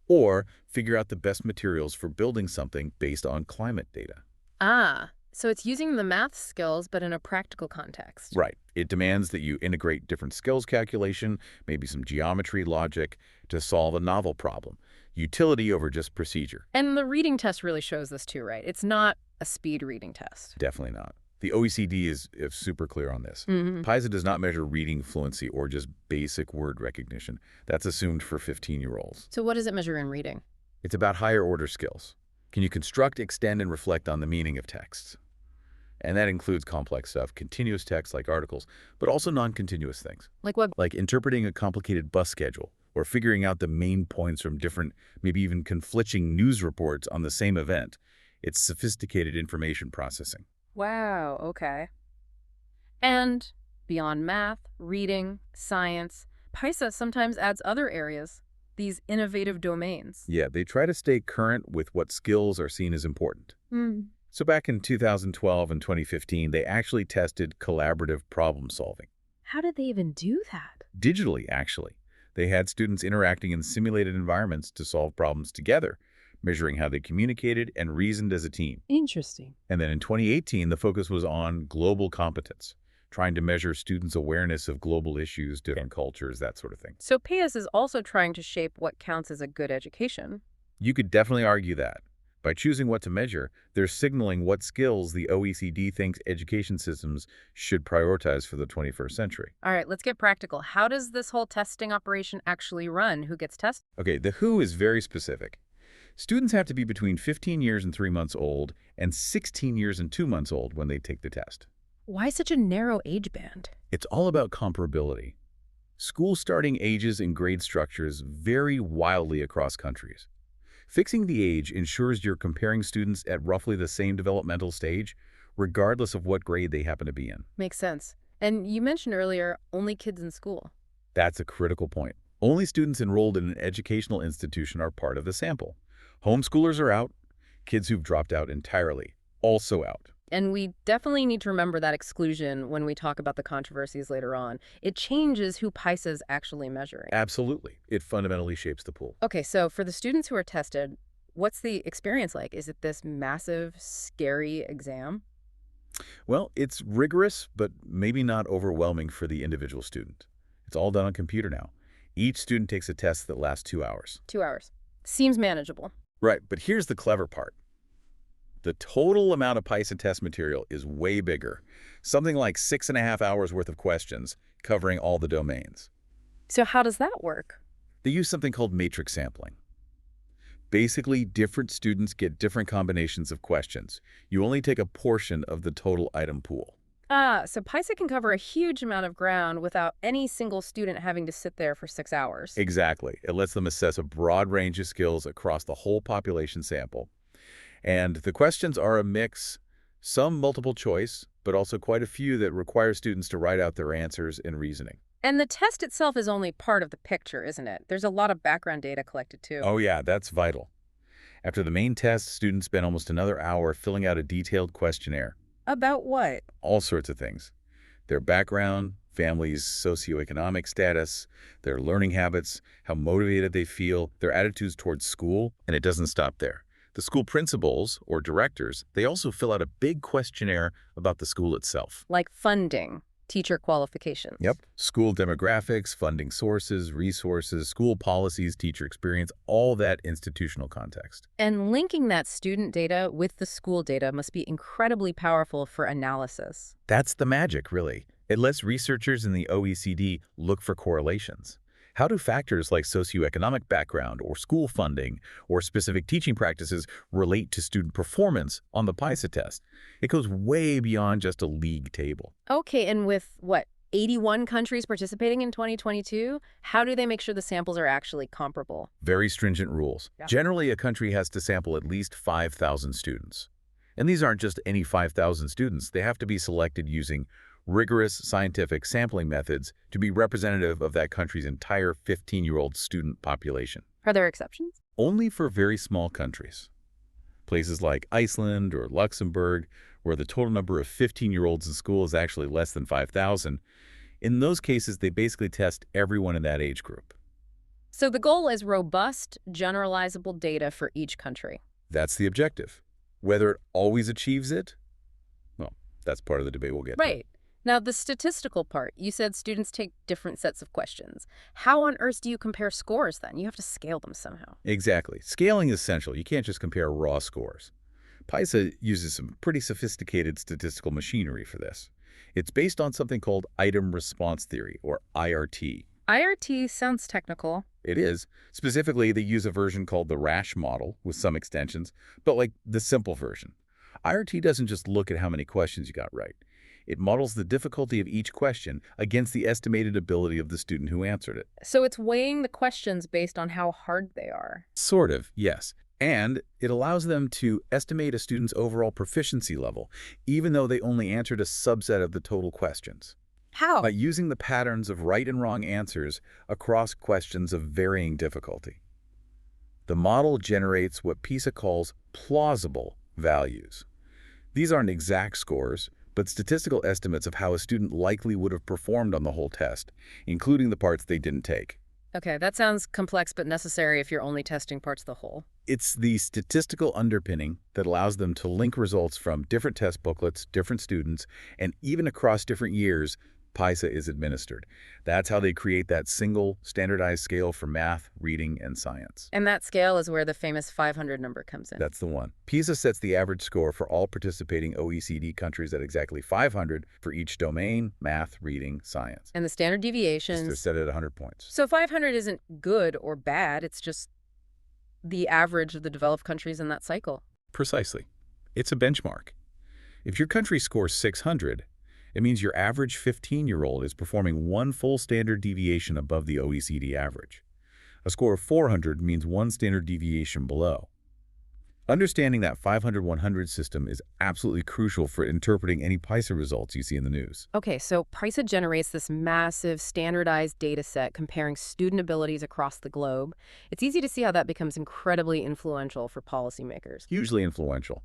[SPEAKER 1] Or figure out the best materials for building something based on climate data.
[SPEAKER 2] Ah, so it's using the math skills, but in a practical context.
[SPEAKER 1] Right. It demands that you integrate different skills calculation, maybe some geometry, logic, to solve a novel problem. Utility over just procedure.
[SPEAKER 2] And the reading test really shows this too, right? It's not a speed reading test.
[SPEAKER 1] Definitely not. The OECD is super clear on this. PISA does not measure reading fluency or just basic word recognition. That's assumed for 15-year-olds.
[SPEAKER 2] So what does it measure in reading?
[SPEAKER 1] It's about higher order skills. Can you construct, extend, and reflect on the meaning of texts? And that includes complex stuff, continuous text like articles, but also non-continuous things.
[SPEAKER 2] Like what?
[SPEAKER 1] Like interpreting a complicated bus schedule or figuring out the main points from different, maybe even conflicting news reports on the same event. It's sophisticated information processing.
[SPEAKER 2] Wow, okay. And beyond math, reading, science, PISA sometimes adds other areas, these innovative domains.
[SPEAKER 1] Yeah, they try to stay current with what skills are seen as important. So back in 2012 and 2015, they actually tested collaborative problem solving.
[SPEAKER 2] How did they even do that?
[SPEAKER 1] Digitally, actually. They had students interacting in simulated environments to solve problems together, measuring how they communicated and reasoned as a team.
[SPEAKER 2] Interesting.
[SPEAKER 1] And then in 2018, the focus was on global competence, trying to measure students' awareness of global issues, different cultures, that sort of thing.
[SPEAKER 2] So PISA is also trying to shape what counts as a good education.
[SPEAKER 1] You could definitely argue that. By choosing what to measure, they're signaling what skills the OECD thinks education systems should prioritize for the 21st century.
[SPEAKER 2] All right, let's get practical. How does this whole testing operation actually run? Who gets tested?
[SPEAKER 1] Okay, the who is very specific. Students have to be between 15 years and 3 months old and 16 years and 2 months old when they take the test.
[SPEAKER 2] Why such a narrow age band?
[SPEAKER 1] It's all about comparability. School starting ages and grade structures vary wildly across countries. Fixing the age ensures you're comparing students at roughly the same developmental stage, regardless of what grade they happen to be in.
[SPEAKER 2] Makes sense. And you mentioned earlier, only kids in school.
[SPEAKER 1] That's a critical point. Only students enrolled in an educational institution are part of the sample. Homeschoolers are out. Kids who've dropped out entirely, also out.
[SPEAKER 2] And we definitely need to remember that exclusion when we talk about the controversies later on. It changes who PISA is actually measuring.
[SPEAKER 1] Absolutely. It fundamentally shapes the pool.
[SPEAKER 2] Okay, so for the students who are tested, what's the experience like? Is it this massive, scary exam?
[SPEAKER 1] Well, it's rigorous, but maybe not overwhelming for the individual student. It's all done on computer now. Each student takes a test that lasts 2 hours.
[SPEAKER 2] 2 hours. Seems manageable.
[SPEAKER 1] Right, but here's the clever part. The total amount of PISA test material is way bigger, something like 6.5 hours worth of questions covering all the domains.
[SPEAKER 2] So how does that work?
[SPEAKER 1] They use something called matrix sampling. Basically, different students get different combinations of questions. You only take a portion of the total item pool.
[SPEAKER 2] So PISA can cover a huge amount of ground without any single student having to sit there for 6 hours.
[SPEAKER 1] Exactly. It lets them assess a broad range of skills across the whole population sample. And the questions are a mix, some multiple choice, but also quite a few that require students to write out their answers in reasoning.
[SPEAKER 2] And the test itself is only part of the picture, isn't it? There's a lot of background data collected too.
[SPEAKER 1] Oh yeah, that's vital. After the main test, students spend almost another hour filling out a detailed questionnaire.
[SPEAKER 2] About what?
[SPEAKER 1] All sorts of things. Their background, family's socioeconomic status, their learning habits, how motivated they feel, their attitudes towards school, and it doesn't stop there. The school principals, or directors, they also fill out a big questionnaire about the school itself.
[SPEAKER 2] Like funding, teacher qualifications.
[SPEAKER 1] Yep. School demographics, funding sources, resources, school policies, teacher experience, all that institutional context.
[SPEAKER 2] And linking that student data with the school data must be incredibly powerful for analysis.
[SPEAKER 1] That's the magic, really. It lets researchers in the OECD look for correlations. How do factors like socioeconomic background or school funding or specific teaching practices relate to student performance on the PISA test? It goes way beyond just a league table.
[SPEAKER 2] Okay, and with, what, 81 countries participating in 2022, how do they make sure the samples are actually comparable?
[SPEAKER 1] Very stringent rules.
[SPEAKER 2] Yeah.
[SPEAKER 1] Generally, a country has to sample at least 5,000 students. And these aren't just any 5,000 students. They have to be selected using rigorous scientific sampling methods to be representative of that country's entire 15-year-old student population.
[SPEAKER 2] Are there exceptions?
[SPEAKER 1] Only for very small countries. Places like Iceland or Luxembourg, where the total number of 15-year-olds in school is actually less than 5,000, in those cases, they basically test everyone in that age group.
[SPEAKER 2] So the goal is robust, generalizable data for each country.
[SPEAKER 1] That's the objective. Whether it always achieves it, well, that's part of the debate we'll get to.
[SPEAKER 2] Right. Now, the statistical part, you said students take different sets of questions. How on earth do you compare scores then? You have to scale them somehow.
[SPEAKER 1] Exactly. Scaling is essential. You can't just compare raw scores. PISA uses some pretty sophisticated statistical machinery for this. It's based on something called item response theory, or IRT.
[SPEAKER 2] IRT sounds technical.
[SPEAKER 1] It is. Specifically, they use a version called the RASH model with some extensions, but like the simple version. IRT doesn't just look at how many questions you got right. It models the difficulty of each question against the estimated ability of the student who answered it.
[SPEAKER 2] So it's weighing the questions based on how hard they are.
[SPEAKER 1] Sort of, yes. And it allows them to estimate a student's overall proficiency level, even though they only answered a subset of the total questions.
[SPEAKER 2] How?
[SPEAKER 1] By using the patterns of right and wrong answers across questions of varying difficulty. The model generates what PISA calls plausible values. These aren't exact scores, but statistical estimates of how a student likely would have performed on the whole test, including the parts they didn't take.
[SPEAKER 2] Okay, that sounds complex but necessary if you're only testing parts of the whole.
[SPEAKER 1] It's the statistical underpinning that allows them to link results from different test booklets, different students, and even across different years. PISA is administered. That's how they create that single standardized scale for math, reading, and science.
[SPEAKER 2] And that scale is where the famous 500 number comes in.
[SPEAKER 1] That's the one. PISA sets the average score for all participating OECD countries at exactly 500 for each domain, math, reading, science.
[SPEAKER 2] And the standard deviations...
[SPEAKER 1] They're set at 100 points.
[SPEAKER 2] So 500 isn't good or bad, it's just the average of the developed countries in that cycle.
[SPEAKER 1] Precisely. It's a benchmark. If your country scores 600, it means your average 15-year-old is performing one full standard deviation above the OECD average. A score of 400 means one standard deviation below. Understanding that 500-100 system is absolutely crucial for interpreting any PISA results you see in the news.
[SPEAKER 2] Okay, so PISA generates this massive standardized data set comparing student abilities across the globe. It's easy to see how that becomes incredibly influential for policymakers.
[SPEAKER 1] Hugely influential.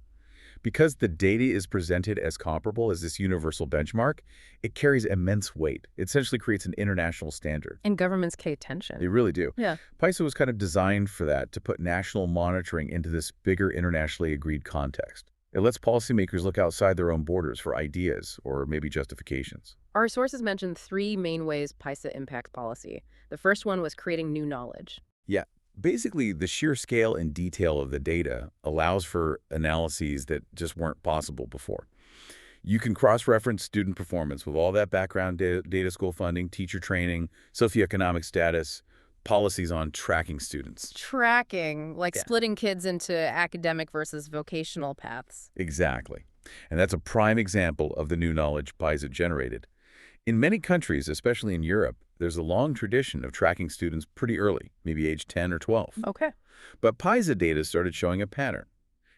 [SPEAKER 1] Because the data is presented as comparable as this universal benchmark, it carries immense weight. It essentially creates an international standard.
[SPEAKER 2] And governments pay attention.
[SPEAKER 1] They really do.
[SPEAKER 2] Yeah.
[SPEAKER 1] PISA was kind of designed for that, to put national monitoring into this bigger internationally agreed context. It lets policymakers look outside their own borders for ideas or maybe justifications.
[SPEAKER 2] Our sources mentioned three main ways PISA impacts policy. The first one was creating new knowledge.
[SPEAKER 1] Yeah. Basically, the sheer scale and detail of the data allows for analyses that just weren't possible before. You can cross-reference student performance with all that background data, school funding, teacher training, socioeconomic status, policies on tracking students.
[SPEAKER 2] Tracking, like splitting kids into academic versus vocational paths.
[SPEAKER 1] Exactly. And that's a prime example of the new knowledge PISA generated. In many countries, especially in Europe, there's a long tradition of tracking students pretty early, maybe age 10 or 12.
[SPEAKER 2] Okay.
[SPEAKER 1] But PISA data started showing a pattern.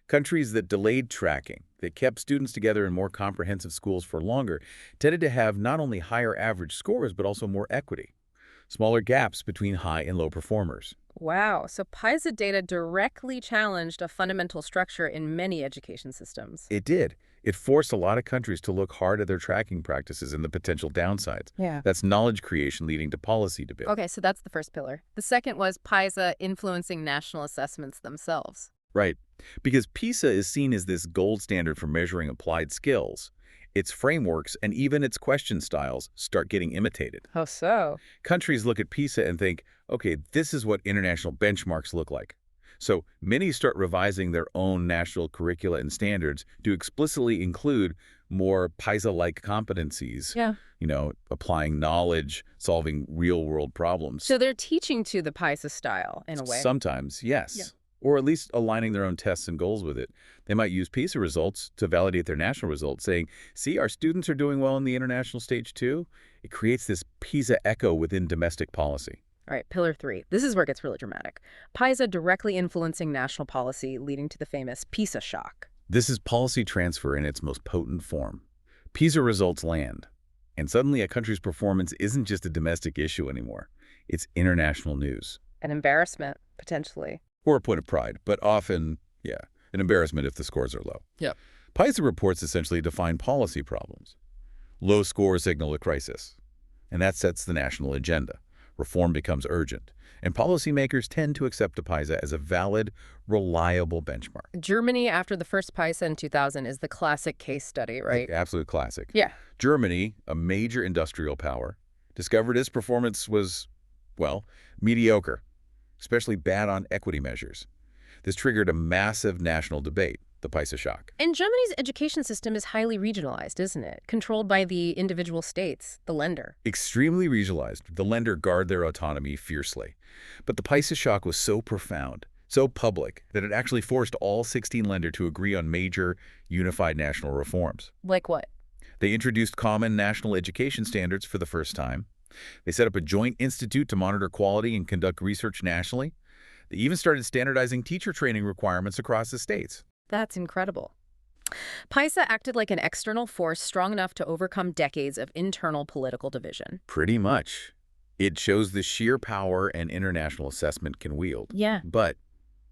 [SPEAKER 1] Countries that delayed tracking, that kept students together in more comprehensive schools for longer, tended to have not only higher average scores, but also more equity, smaller gaps between high and low performers.
[SPEAKER 2] Wow. So PISA data directly challenged a fundamental structure in many education systems.
[SPEAKER 1] It did. It forced a lot of countries to look hard at their tracking practices and the potential downsides.
[SPEAKER 2] Yeah.
[SPEAKER 1] That's knowledge creation leading to policy debate.
[SPEAKER 2] Okay, so that's the first pillar. The second was PISA influencing national assessments themselves.
[SPEAKER 1] Right. Because PISA is seen as this gold standard for measuring applied skills. Its frameworks and even its question styles start getting imitated.
[SPEAKER 2] Oh, so?
[SPEAKER 1] Countries look at PISA and think, okay, this is what international benchmarks look like. So many start revising their own national curricula and standards to explicitly include more PISA-like competencies.
[SPEAKER 2] Yeah.
[SPEAKER 1] You know, applying knowledge, solving real-world problems.
[SPEAKER 2] So they're teaching to the PISA style, in a way.
[SPEAKER 1] Sometimes, yes.
[SPEAKER 2] Yeah.
[SPEAKER 1] Or at least aligning their own tests and goals with it. They might use PISA results to validate their national results, saying, see, our students are doing well in the international stage too. It creates this PISA echo within domestic policy.
[SPEAKER 2] All right, pillar 3. This is where it gets really dramatic. PISA directly influencing national policy, leading to the famous PISA shock.
[SPEAKER 1] This is policy transfer in its most potent form. PISA results land, and suddenly a country's performance isn't just a domestic issue anymore. It's international news.
[SPEAKER 2] An embarrassment, potentially.
[SPEAKER 1] Or a point of pride, but often, An embarrassment if the scores are low.
[SPEAKER 2] Yeah.
[SPEAKER 1] PISA reports essentially define policy problems. Low scores signal a crisis, and that sets the national agenda. Reform becomes urgent, and policymakers tend to accept the PISA as a valid, reliable benchmark.
[SPEAKER 2] Germany, after the first PISA in 2000, is the classic case study, right?
[SPEAKER 1] Absolute classic.
[SPEAKER 2] Yeah.
[SPEAKER 1] Germany, a major industrial power, discovered its performance was, well, mediocre, especially bad on equity measures. This triggered a massive national debate, the PISA shock.
[SPEAKER 2] And Germany's education system is highly regionalized, isn't it? Controlled by the individual states, the lender.
[SPEAKER 1] Extremely regionalized, the lender guard their autonomy fiercely. But the PISA shock was so profound, so public, that it actually forced all 16 lenders to agree on major, unified national reforms.
[SPEAKER 2] Like what?
[SPEAKER 1] They introduced common national education standards for the first time. They set up a joint institute to monitor quality and conduct research nationally. They even started standardizing teacher training requirements across the states.
[SPEAKER 2] That's incredible. PISA acted like an external force strong enough to overcome decades of internal political division.
[SPEAKER 1] Pretty much. It shows the sheer power an international assessment can wield.
[SPEAKER 2] Yeah.
[SPEAKER 1] But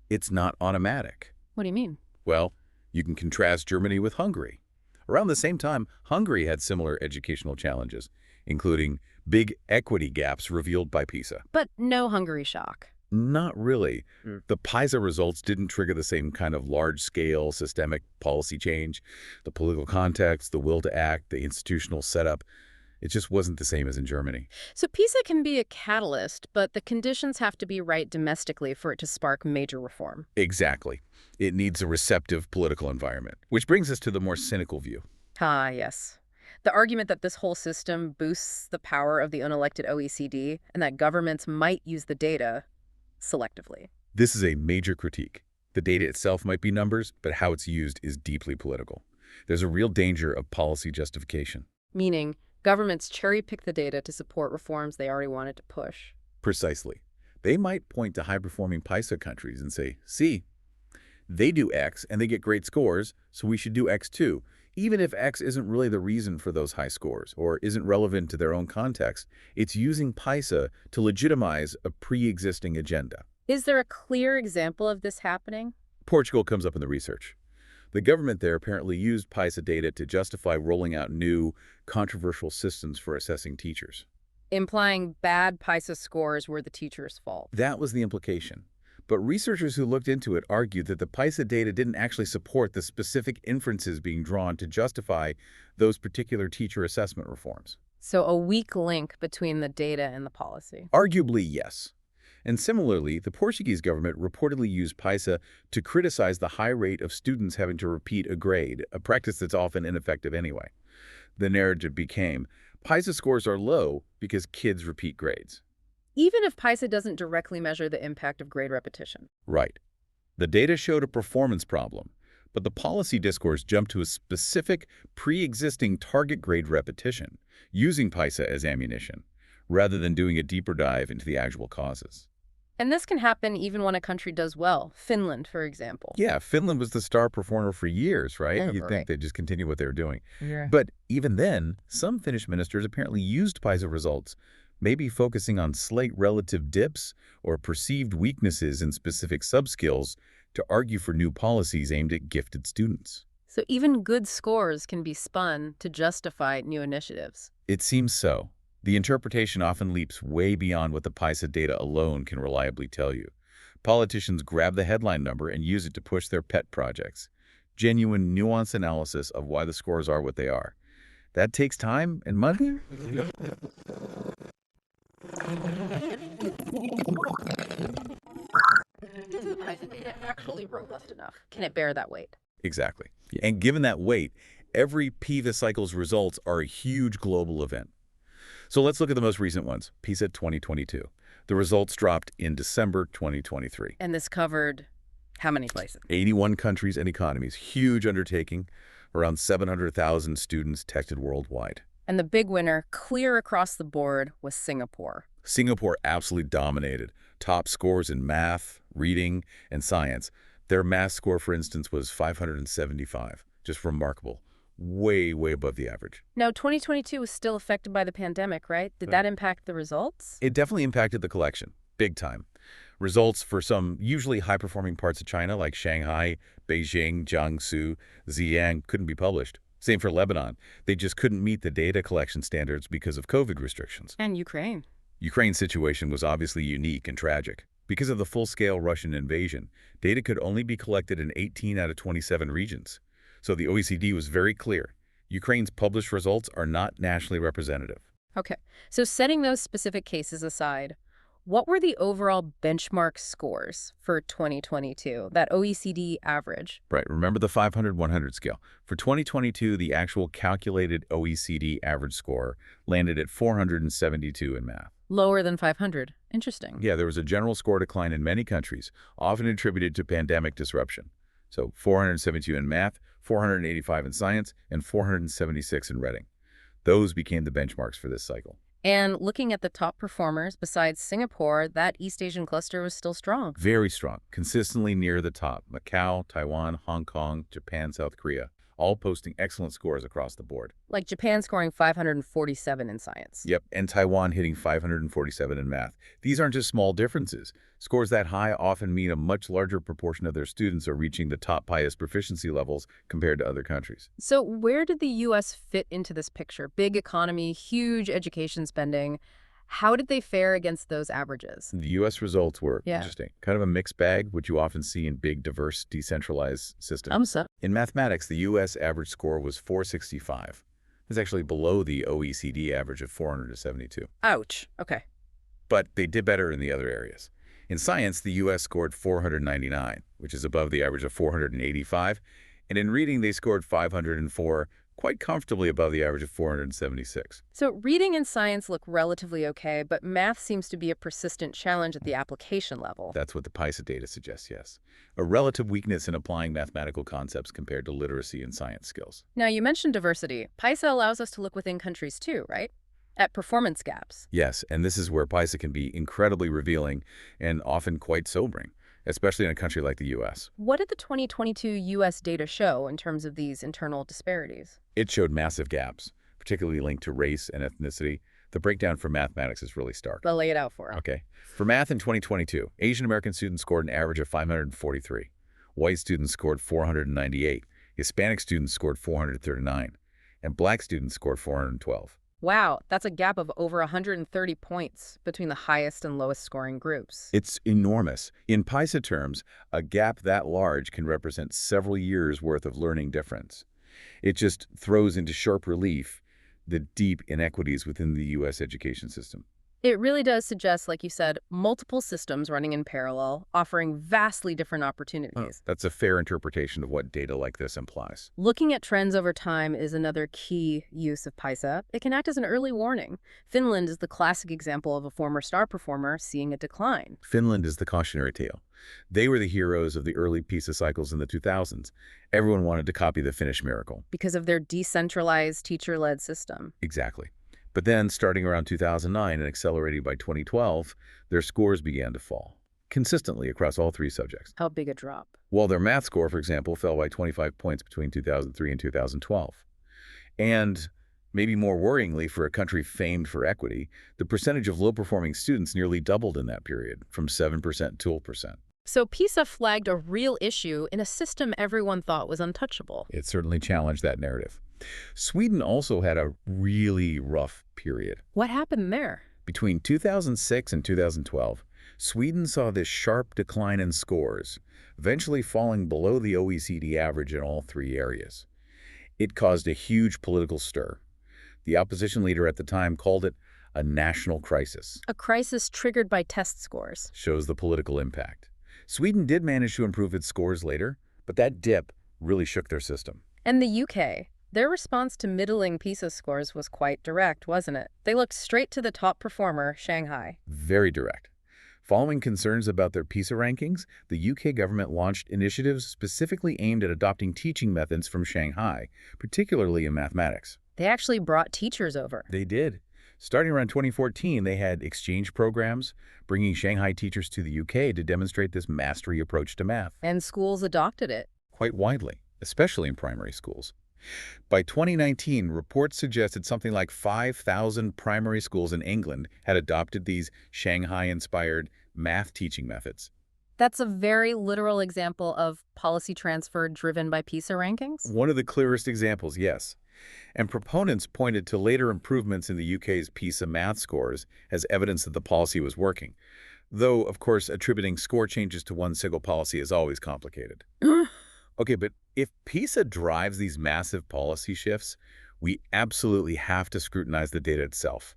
[SPEAKER 1] it's not automatic.
[SPEAKER 2] What do you mean?
[SPEAKER 1] Well, you can contrast Germany with Hungary. Around the same time, Hungary had similar educational challenges, including big equity gaps revealed by PISA.
[SPEAKER 2] But no Hungary shock.
[SPEAKER 1] Not really. The PISA results didn't trigger the same kind of large-scale systemic policy change. The political context, the will to act, the institutional setup, it just wasn't the same as in Germany.
[SPEAKER 2] So PISA can be a catalyst, but the conditions have to be right domestically for it to spark major reform.
[SPEAKER 1] Exactly. It needs a receptive political environment, which brings us to the more cynical view.
[SPEAKER 2] Ah, yes. The argument that this whole system boosts the power of the unelected OECD and that governments might use the data selectively.
[SPEAKER 1] This is a major critique. The data itself might be numbers, but how it's used is deeply political. There's a real danger of policy justification.
[SPEAKER 2] Meaning, governments cherry-pick the data to support reforms they already wanted to push.
[SPEAKER 1] Precisely. They might point to high-performing PISA countries and say, see, they do X and they get great scores, so we should do X too, even if X isn't really the reason for those high scores or isn't relevant to their own context. It's using PISA to legitimize a pre-existing agenda.
[SPEAKER 2] Is there a clear example of this happening?
[SPEAKER 1] Portugal comes up in the research. The government there apparently used PISA data to justify rolling out new, controversial systems for assessing teachers.
[SPEAKER 2] Implying bad PISA scores were the teacher's fault.
[SPEAKER 1] That was the implication. But researchers who looked into it argued that the PISA data didn't actually support the specific inferences being drawn to justify those particular teacher assessment reforms.
[SPEAKER 2] So a weak link between the data and the policy.
[SPEAKER 1] Arguably, yes. And similarly, the Portuguese government reportedly used PISA to criticize the high rate of students having to repeat a grade, a practice that's often ineffective anyway. The narrative became, PISA scores are low because kids repeat grades.
[SPEAKER 2] Even if PISA doesn't directly measure the impact of grade repetition.
[SPEAKER 1] Right. The data showed a performance problem, but the policy discourse jumped to a specific pre-existing target grade repetition, using PISA as ammunition, rather than doing a deeper dive into the actual causes.
[SPEAKER 2] And this can happen even when a country does well. Finland, for example.
[SPEAKER 1] Yeah, Finland was the star performer for years, right?
[SPEAKER 2] Yeah,
[SPEAKER 1] You'd
[SPEAKER 2] right.
[SPEAKER 1] think they'd just continue what they were doing.
[SPEAKER 2] Yeah.
[SPEAKER 1] But even then, some Finnish ministers apparently used PISA results, maybe focusing on slight relative dips or perceived weaknesses in specific subskills to argue for new policies aimed at gifted students.
[SPEAKER 2] So even good scores can be spun to justify new initiatives.
[SPEAKER 1] It seems so. The interpretation often leaps way beyond what the PISA data alone can reliably tell you. Politicians grab the headline number and use it to push their pet projects. Genuine, nuanced analysis of why the scores are what they are. That takes time and money.
[SPEAKER 2] Is the PISA data actually robust enough? Can it bear that weight?
[SPEAKER 1] Exactly. And given that weight, every PISA cycle's results are a huge global event. So let's look at the most recent ones, PISA 2022. The results dropped in December 2023.
[SPEAKER 2] And this covered how many places?
[SPEAKER 1] 81 countries and economies, huge undertaking, around 700,000 students tested worldwide.
[SPEAKER 2] And the big winner, clear across the board, was Singapore.
[SPEAKER 1] Singapore absolutely dominated. Top scores in math, reading, and science. Their math score, for instance, was 575. Just remarkable. Way, way above the average.
[SPEAKER 2] Now, 2022 was still affected by the pandemic, right? Did that impact the results?
[SPEAKER 1] It definitely impacted the collection, big time. Results for some usually high-performing parts of China like Shanghai, Beijing, Jiangsu, Ziyang couldn't be published. Same for Lebanon. They just couldn't meet the data collection standards because of COVID restrictions.
[SPEAKER 2] And Ukraine.
[SPEAKER 1] Ukraine's situation was obviously unique and tragic. Because of the full-scale Russian invasion, data could only be collected in 18 out of 27 regions. So the OECD was very clear. Ukraine's published results are not nationally representative.
[SPEAKER 2] Okay, so setting those specific cases aside, what were the overall benchmark scores for 2022, that OECD average?
[SPEAKER 1] Right, remember the 500-100 scale. For 2022, the actual calculated OECD average score landed at 472 in math.
[SPEAKER 2] Lower than 500. Interesting.
[SPEAKER 1] Yeah, there was a general score decline in many countries, often attributed to pandemic disruption. So 472 in math, 485 in science, and 476 in reading. Those became the benchmarks for this cycle.
[SPEAKER 2] And looking at the top performers, besides Singapore, that East Asian cluster was still strong.
[SPEAKER 1] Very strong, consistently near the top. Macau, Taiwan, Hong Kong, Japan, South Korea, all posting excellent scores across the board.
[SPEAKER 2] Like Japan scoring 547 in science.
[SPEAKER 1] Yep, and Taiwan hitting 547 in math. These aren't just small differences. Scores that high often mean a much larger proportion of their students are reaching the top PISA proficiency levels compared to other countries.
[SPEAKER 2] So where did the U.S. fit into this picture? Big economy, huge education spending. How did they fare against those averages?
[SPEAKER 1] The U.S. results were interesting. Kind of a mixed bag, which you often see in big, diverse, decentralized systems. In mathematics, the U.S. average score was 465. It's actually below the OECD average of 472.
[SPEAKER 2] Ouch. Okay.
[SPEAKER 1] But they did better in the other areas. In science, the U.S. scored 499, which is above the average of 485. And in reading, they scored 504, quite comfortably above the average of 476.
[SPEAKER 2] So reading and science look relatively okay, but math seems to be a persistent challenge at the application level.
[SPEAKER 1] That's what the PISA data suggests, yes. A relative weakness in applying mathematical concepts compared to literacy and science skills.
[SPEAKER 2] Now, you mentioned diversity. PISA allows us to look within countries too, right? At performance gaps.
[SPEAKER 1] Yes, and this is where PISA can be incredibly revealing and often quite sobering, especially in a country like the U.S.
[SPEAKER 2] What did the 2022 U.S. data show in terms of these internal disparities?
[SPEAKER 1] It showed massive gaps, particularly linked to race and ethnicity. The breakdown for mathematics is really stark.
[SPEAKER 2] Well, lay it out for us.
[SPEAKER 1] Okay. For math in 2022, Asian American students scored an average of 543. White students scored 498. Hispanic students scored 439. And Black students scored 412.
[SPEAKER 2] Wow, that's a gap of over 130 points between the highest and lowest scoring groups.
[SPEAKER 1] It's enormous. In PISA terms, a gap that large can represent several years' worth of learning difference. It just throws into sharp relief the deep inequities within the U.S. education system.
[SPEAKER 2] It really does suggest, like you said, multiple systems running in parallel, offering vastly different opportunities.
[SPEAKER 1] That's a fair interpretation of what data like this implies.
[SPEAKER 2] Looking at trends over time is another key use of PISA. It can act as an early warning. Finland is the classic example of a former star performer seeing a decline.
[SPEAKER 1] Finland is the cautionary tale. They were the heroes of the early PISA cycles in the 2000s. Everyone wanted to copy the Finnish miracle.
[SPEAKER 2] Because of their decentralized, teacher-led system.
[SPEAKER 1] Exactly. But then, starting around 2009 and accelerating by 2012, their scores began to fall, consistently across all three subjects.
[SPEAKER 2] How big a drop?
[SPEAKER 1] Well, their math score, for example, fell by 25 points between 2003 and 2012. And maybe more worryingly for a country famed for equity, the percentage of low-performing students nearly doubled in that period, from 7% to 12%.
[SPEAKER 2] So PISA flagged a real issue in a system everyone thought was untouchable.
[SPEAKER 1] It certainly challenged that narrative. Sweden also had a really rough period.
[SPEAKER 2] What happened there?
[SPEAKER 1] Between 2006 and 2012, Sweden saw this sharp decline in scores, eventually falling below the OECD average in all three areas. It caused a huge political stir. The opposition leader at the time called it a national crisis.
[SPEAKER 2] A crisis triggered by test scores.
[SPEAKER 1] Shows the political impact. Sweden did manage to improve its scores later, but that dip really shook their system.
[SPEAKER 2] And the UK? Their response to middling PISA scores was quite direct, wasn't it? They looked straight to the top performer, Shanghai.
[SPEAKER 1] Very direct. Following concerns about their PISA rankings, the UK government launched initiatives specifically aimed at adopting teaching methods from Shanghai, particularly in mathematics.
[SPEAKER 2] They actually brought teachers over.
[SPEAKER 1] They did. Starting around 2014, they had exchange programs, bringing Shanghai teachers to the UK to demonstrate this mastery approach to math.
[SPEAKER 2] And schools adopted it.
[SPEAKER 1] Quite widely, especially in primary schools. By 2019, reports suggested something like 5,000 primary schools in England had adopted these Shanghai-inspired math teaching methods.
[SPEAKER 2] That's a very literal example of policy transfer driven by PISA rankings?
[SPEAKER 1] One of the clearest examples, yes. And proponents pointed to later improvements in the UK's PISA math scores as evidence that the policy was working. Though, of course, attributing score changes to one single policy is always complicated. Okay, but if PISA drives these massive policy shifts, we absolutely have to scrutinize the data itself.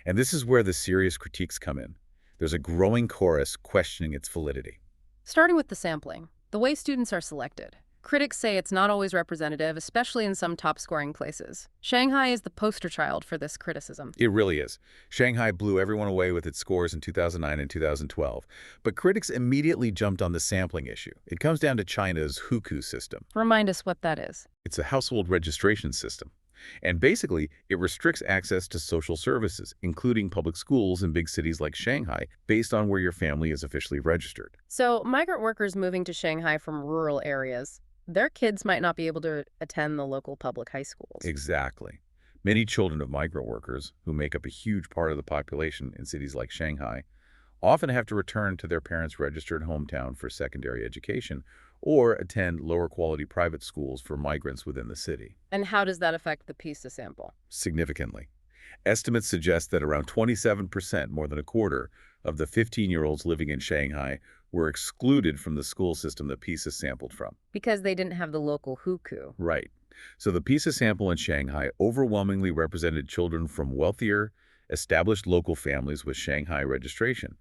[SPEAKER 1] And this is where the serious critiques come in. There's a growing chorus questioning its validity.
[SPEAKER 2] Starting with the sampling, the way students are selected. Critics say it's not always representative, especially in some top-scoring places. Shanghai is the poster child for this criticism.
[SPEAKER 1] It really is. Shanghai blew everyone away with its scores in 2009 and 2012. But critics immediately jumped on the sampling issue. It comes down to China's hukou system.
[SPEAKER 2] Remind us what that is.
[SPEAKER 1] It's a household registration system. And basically, it restricts access to social services, including public schools in big cities like Shanghai, based on where your family is officially registered.
[SPEAKER 2] So, migrant workers moving to Shanghai from rural areas, their kids might not be able to attend the local public high schools.
[SPEAKER 1] Exactly. Many children of migrant workers, who make up a huge part of the population in cities like Shanghai, often have to return to their parents' registered hometown for secondary education or attend lower-quality private schools for migrants within the city.
[SPEAKER 2] And how does that affect the PISA sample?
[SPEAKER 1] Significantly. Estimates suggest that around 27%, more than a quarter, of the 15-year-olds living in Shanghai were excluded from the school system that PISA sampled from.
[SPEAKER 2] Because they didn't have the local hukou.
[SPEAKER 1] Right. So the PISA sample in Shanghai overwhelmingly represented children from wealthier, established local families with Shanghai registration,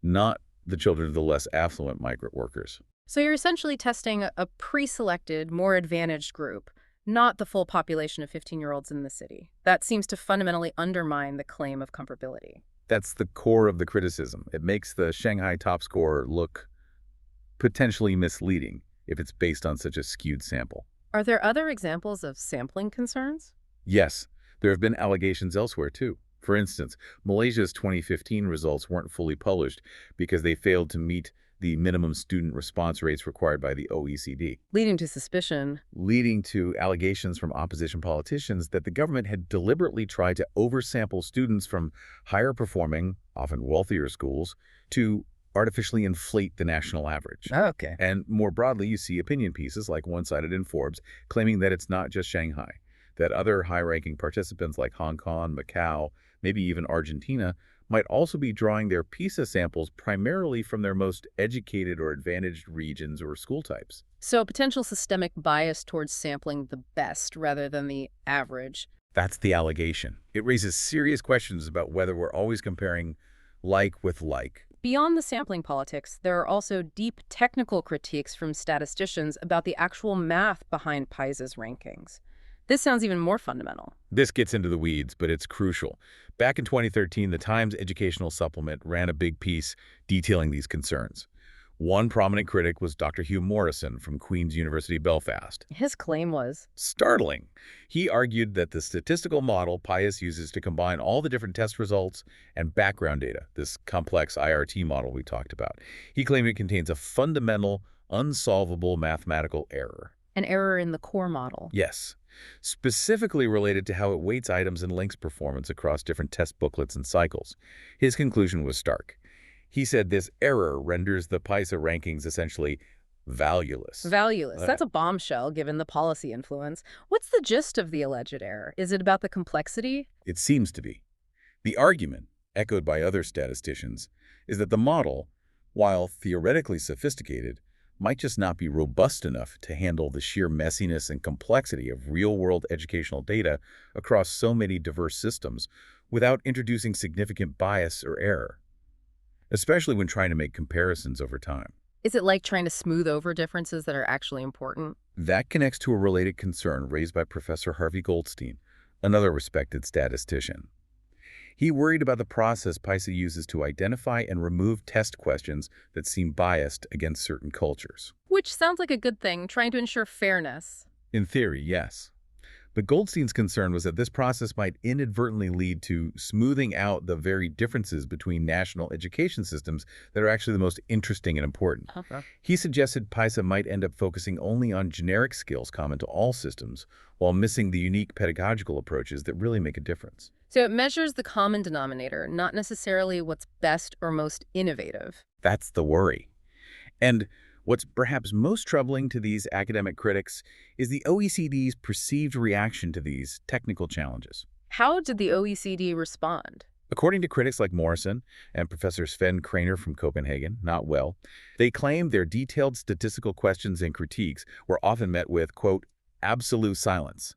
[SPEAKER 1] not the children of the less affluent migrant workers.
[SPEAKER 2] So you're essentially testing a pre-selected, more advantaged group, not the full population of 15-year-olds in the city. That seems to fundamentally undermine the claim of comparability.
[SPEAKER 1] That's the core of the criticism. It makes the Shanghai top score look potentially misleading if it's based on such a skewed sample.
[SPEAKER 2] Are there other examples of sampling concerns?
[SPEAKER 1] Yes, there have been allegations elsewhere too. For instance, Malaysia's 2015 results weren't fully published because they failed to meet the minimum student response rates required by the OECD,
[SPEAKER 2] leading to suspicion.
[SPEAKER 1] Leading to allegations from opposition politicians that the government had deliberately tried to oversample students from higher-performing, often wealthier schools to artificially inflate the national average.
[SPEAKER 2] Okay.
[SPEAKER 1] And more broadly, you see opinion pieces like one cited in Forbes claiming that it's not just Shanghai, that other high-ranking participants like Hong Kong, Macau, maybe even Argentina, might also be drawing their PISA samples primarily from their most educated or advantaged regions or school types.
[SPEAKER 2] So potential systemic bias towards sampling the best rather than the average.
[SPEAKER 1] That's the allegation. It raises serious questions about whether we're always comparing like with like.
[SPEAKER 2] Beyond the sampling politics, there are also deep technical critiques from statisticians about the actual math behind PISA's rankings. This sounds even more fundamental.
[SPEAKER 1] This gets into the weeds, but it's crucial. Back in 2013, the Times Educational Supplement ran a big piece detailing these concerns. One prominent critic was Dr. Hugh Morrison from Queen's University Belfast.
[SPEAKER 2] His claim was
[SPEAKER 1] startling. He argued that the statistical model PISA uses to combine all the different test results and background data, this complex IRT model we talked about, he claimed it contains a fundamental, unsolvable mathematical error.
[SPEAKER 2] An error in the core model.
[SPEAKER 1] Yes. Specifically related to how it weights items and links performance across different test booklets and cycles. His conclusion was stark. He said this error renders the PISA rankings essentially valueless.
[SPEAKER 2] Valueless. That's a bombshell given the policy influence. What's the gist of the alleged error? Is it about the complexity?
[SPEAKER 1] It seems to be. The argument, echoed by other statisticians, is that the model, while theoretically sophisticated, might just not be robust enough to handle the sheer messiness and complexity of real-world educational data across so many diverse systems without introducing significant bias or error, especially when trying to make comparisons over time.
[SPEAKER 2] Is it like trying to smooth over differences that are actually important?
[SPEAKER 1] That connects to a related concern raised by Professor Harvey Goldstein, another respected statistician. He worried about the process PISA uses to identify and remove test questions that seem biased against certain cultures.
[SPEAKER 2] Which sounds like a good thing, trying to ensure fairness.
[SPEAKER 1] In theory, yes. But Goldstein's concern was that this process might inadvertently lead to smoothing out the very differences between national education systems that are actually the most interesting and important.
[SPEAKER 2] Okay.
[SPEAKER 1] He suggested PISA might end up focusing only on generic skills common to all systems, while missing the unique pedagogical approaches that really make a difference.
[SPEAKER 2] So it measures the common denominator, not necessarily what's best or most innovative.
[SPEAKER 1] That's the worry. And what's perhaps most troubling to these academic critics is the OECD's perceived reaction to these technical challenges.
[SPEAKER 2] How did the OECD respond?
[SPEAKER 1] According to critics like Morrison and Professor Sven Kraner from Copenhagen, not well, they claim their detailed statistical questions and critiques were often met with, quote, absolute silence,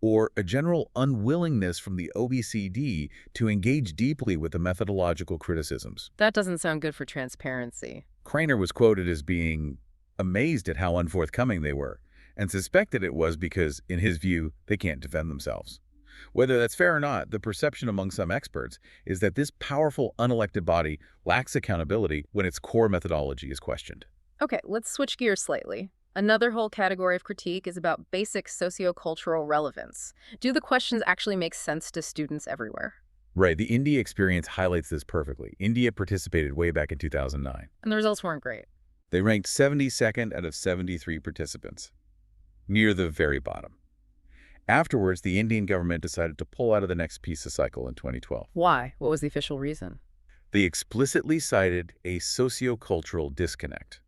[SPEAKER 1] or a general unwillingness from the OECD to engage deeply with the methodological criticisms.
[SPEAKER 2] That doesn't sound good for transparency.
[SPEAKER 1] Kraner was quoted as being amazed at how unforthcoming they were, and suspected it was because, in his view, they can't defend themselves. Whether that's fair or not, the perception among some experts is that this powerful, unelected body lacks accountability when its core methodology is questioned.
[SPEAKER 2] Okay, let's switch gears slightly. Another whole category of critique is about basic sociocultural relevance. Do the questions actually make sense to students everywhere?
[SPEAKER 1] Right, the India experience highlights this perfectly. India participated way back in 2009.
[SPEAKER 2] And the results weren't great.
[SPEAKER 1] They ranked 72nd out of 73 participants, near the very bottom. Afterwards, the Indian government decided to pull out of the next PISA cycle in 2012.
[SPEAKER 2] Why? What was the official reason?
[SPEAKER 1] They explicitly cited a sociocultural disconnect.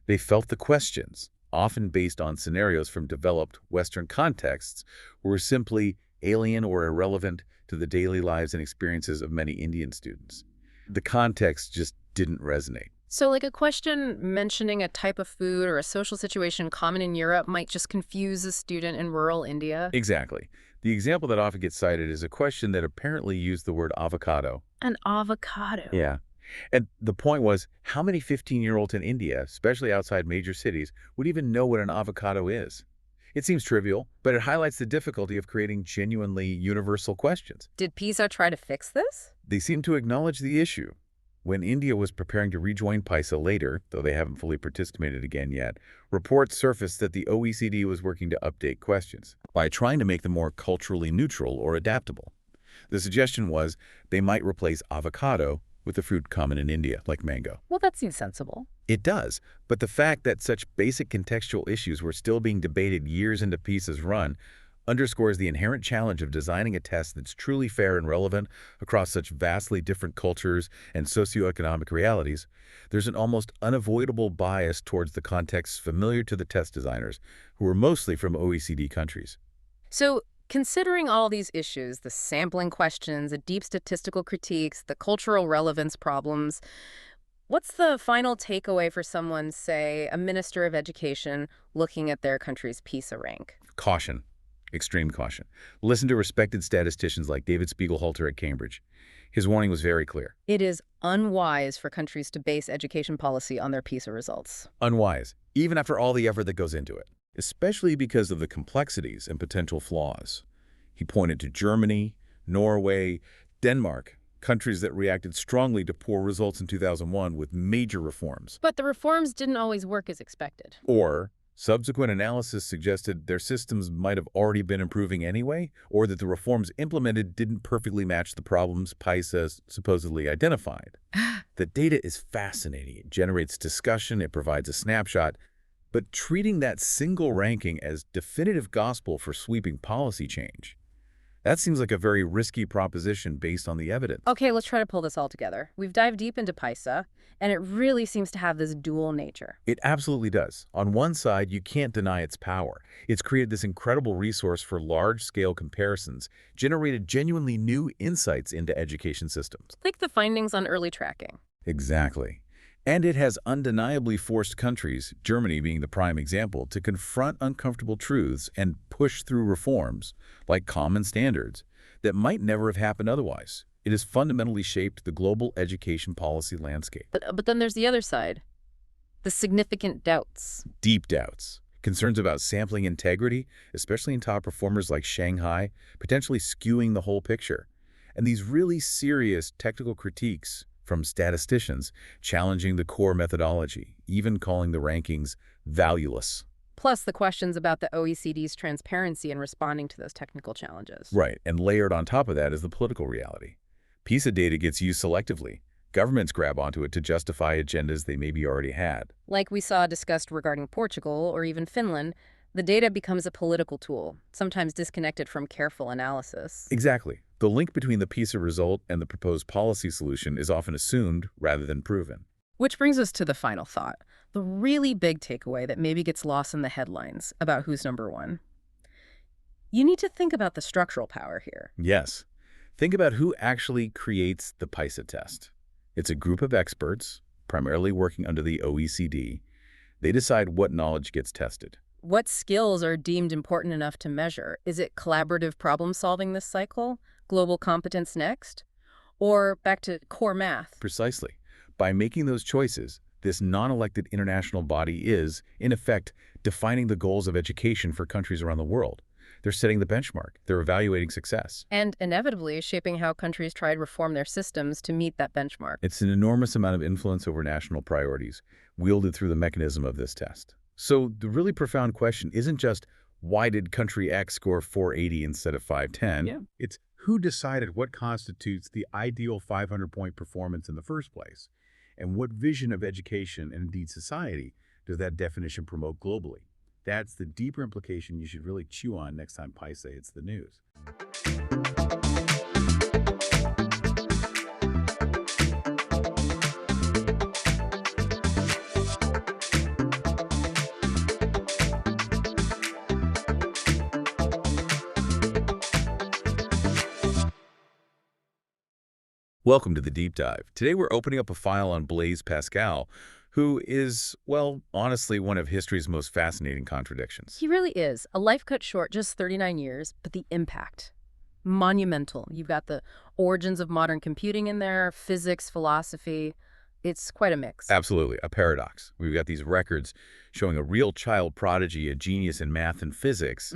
[SPEAKER 1] They felt the questions, often based on scenarios from developed Western contexts, were simply alien or irrelevant to the daily lives and experiences of many Indian students. The context just didn't resonate.
[SPEAKER 2] So like a question mentioning a type of food or a social situation common in Europe might just confuse a student in rural India?
[SPEAKER 1] Exactly. The example that often gets cited is a question that apparently used the word avocado.
[SPEAKER 2] An avocado.
[SPEAKER 1] Yeah. And the point was, how many 15-year-olds in India, especially outside major cities, would even know what an avocado is? It seems trivial, but it highlights the difficulty of creating genuinely universal questions.
[SPEAKER 2] Did PISA try to fix this?
[SPEAKER 1] They seem to acknowledge the issue. When India was preparing to rejoin PISA later, though they haven't fully participated again yet, reports surfaced that the OECD was working to update questions by trying to make them more culturally neutral or adaptable. The suggestion was they might replace avocado with a fruit common in India, like mango.
[SPEAKER 2] Well, that seems sensible.
[SPEAKER 1] It does, but the fact that such basic contextual issues were still being debated years into PISA's run underscores the inherent challenge of designing a test that's truly fair and relevant across such vastly different cultures and socioeconomic realities. There's an almost unavoidable bias towards the contexts familiar to the test designers, who are mostly from OECD countries.
[SPEAKER 2] So, considering all these issues, the sampling questions, the deep statistical critiques, the cultural relevance problems, what's the final takeaway for someone, say, a minister of education, looking at their country's PISA rank?
[SPEAKER 1] Caution. Extreme caution. Listen to respected statisticians like David Spiegelhalter at Cambridge. His warning was very clear.
[SPEAKER 2] It is unwise for countries to base education policy on their PISA results.
[SPEAKER 1] Unwise, even after all the effort that goes into it, especially because of the complexities and potential flaws. He pointed to Germany, Norway, Denmark, countries that reacted strongly to poor results in 2001 with major reforms.
[SPEAKER 2] But the reforms didn't always work as expected.
[SPEAKER 1] Or subsequent analysis suggested their systems might have already been improving anyway, or that the reforms implemented didn't perfectly match the problems PISA supposedly identified. The data is fascinating. It generates discussion, it provides a snapshot, but treating that single ranking as definitive gospel for sweeping policy change, that seems like a very risky proposition based on the evidence.
[SPEAKER 2] Okay, let's try to pull this all together. We've dived deep into PISA, and it really seems to have this dual nature.
[SPEAKER 1] It absolutely does. On one side, you can't deny its power. It's created this incredible resource for large-scale comparisons, generated genuinely new insights into education systems.
[SPEAKER 2] Like the findings on early tracking.
[SPEAKER 1] Exactly. And it has undeniably forced countries, Germany being the prime example, to confront uncomfortable truths and push through reforms, like common standards, that might never have happened otherwise. It has fundamentally shaped the global education policy landscape.
[SPEAKER 2] But then there's the other side, the significant doubts.
[SPEAKER 1] Deep doubts. Concerns about sampling integrity, especially in top performers like Shanghai, potentially skewing the whole picture. And these really serious technical critiques from statisticians challenging the core methodology, even calling the rankings valueless.
[SPEAKER 2] Plus the questions about the OECD's transparency in responding to those technical challenges.
[SPEAKER 1] Right, and layered on top of that is the political reality. PISA data gets used selectively. Governments grab onto it to justify agendas they maybe already had.
[SPEAKER 2] Like we saw discussed regarding Portugal or even Finland, the data becomes a political tool, sometimes disconnected from careful analysis.
[SPEAKER 1] Exactly. The link between the PISA result and the proposed policy solution is often assumed rather than proven.
[SPEAKER 2] Which brings us to the final thought, the really big takeaway that maybe gets lost in the headlines about who's number one. You need to think about the structural power here.
[SPEAKER 1] Yes. Think about who actually creates the PISA test. It's a group of experts, primarily working under the OECD. They decide what knowledge gets tested.
[SPEAKER 2] What skills are deemed important enough to measure? Is it collaborative problem solving this cycle? Global competence next? Or back to core math?
[SPEAKER 1] Precisely. By making those choices, this non-elected international body is, in effect, defining the goals of education for countries around the world. They're setting the benchmark. They're evaluating success.
[SPEAKER 2] And inevitably shaping how countries try to reform their systems to meet that benchmark.
[SPEAKER 1] It's an enormous amount of influence over national priorities, wielded through the mechanism of this test. So the really profound question isn't just, why did country X score 480 instead of 510?
[SPEAKER 2] Yeah.
[SPEAKER 3] It's who decided what constitutes the ideal 500-point performance in the first place, and what vision of education and indeed society does that definition promote globally. That's the deeper implication you should really chew on next time PISA hits the news.
[SPEAKER 1] Welcome to the Deep Dive. Today we're opening up a file on Blaise Pascal, who is, well, honestly, one of history's most fascinating contradictions.
[SPEAKER 2] He really is. A life cut short, just 39 years, but the impact, monumental. You've got the origins of modern computing in there, physics, philosophy. It's quite a mix.
[SPEAKER 1] Absolutely, a paradox. We've got these records showing a real child prodigy, a genius in math and physics.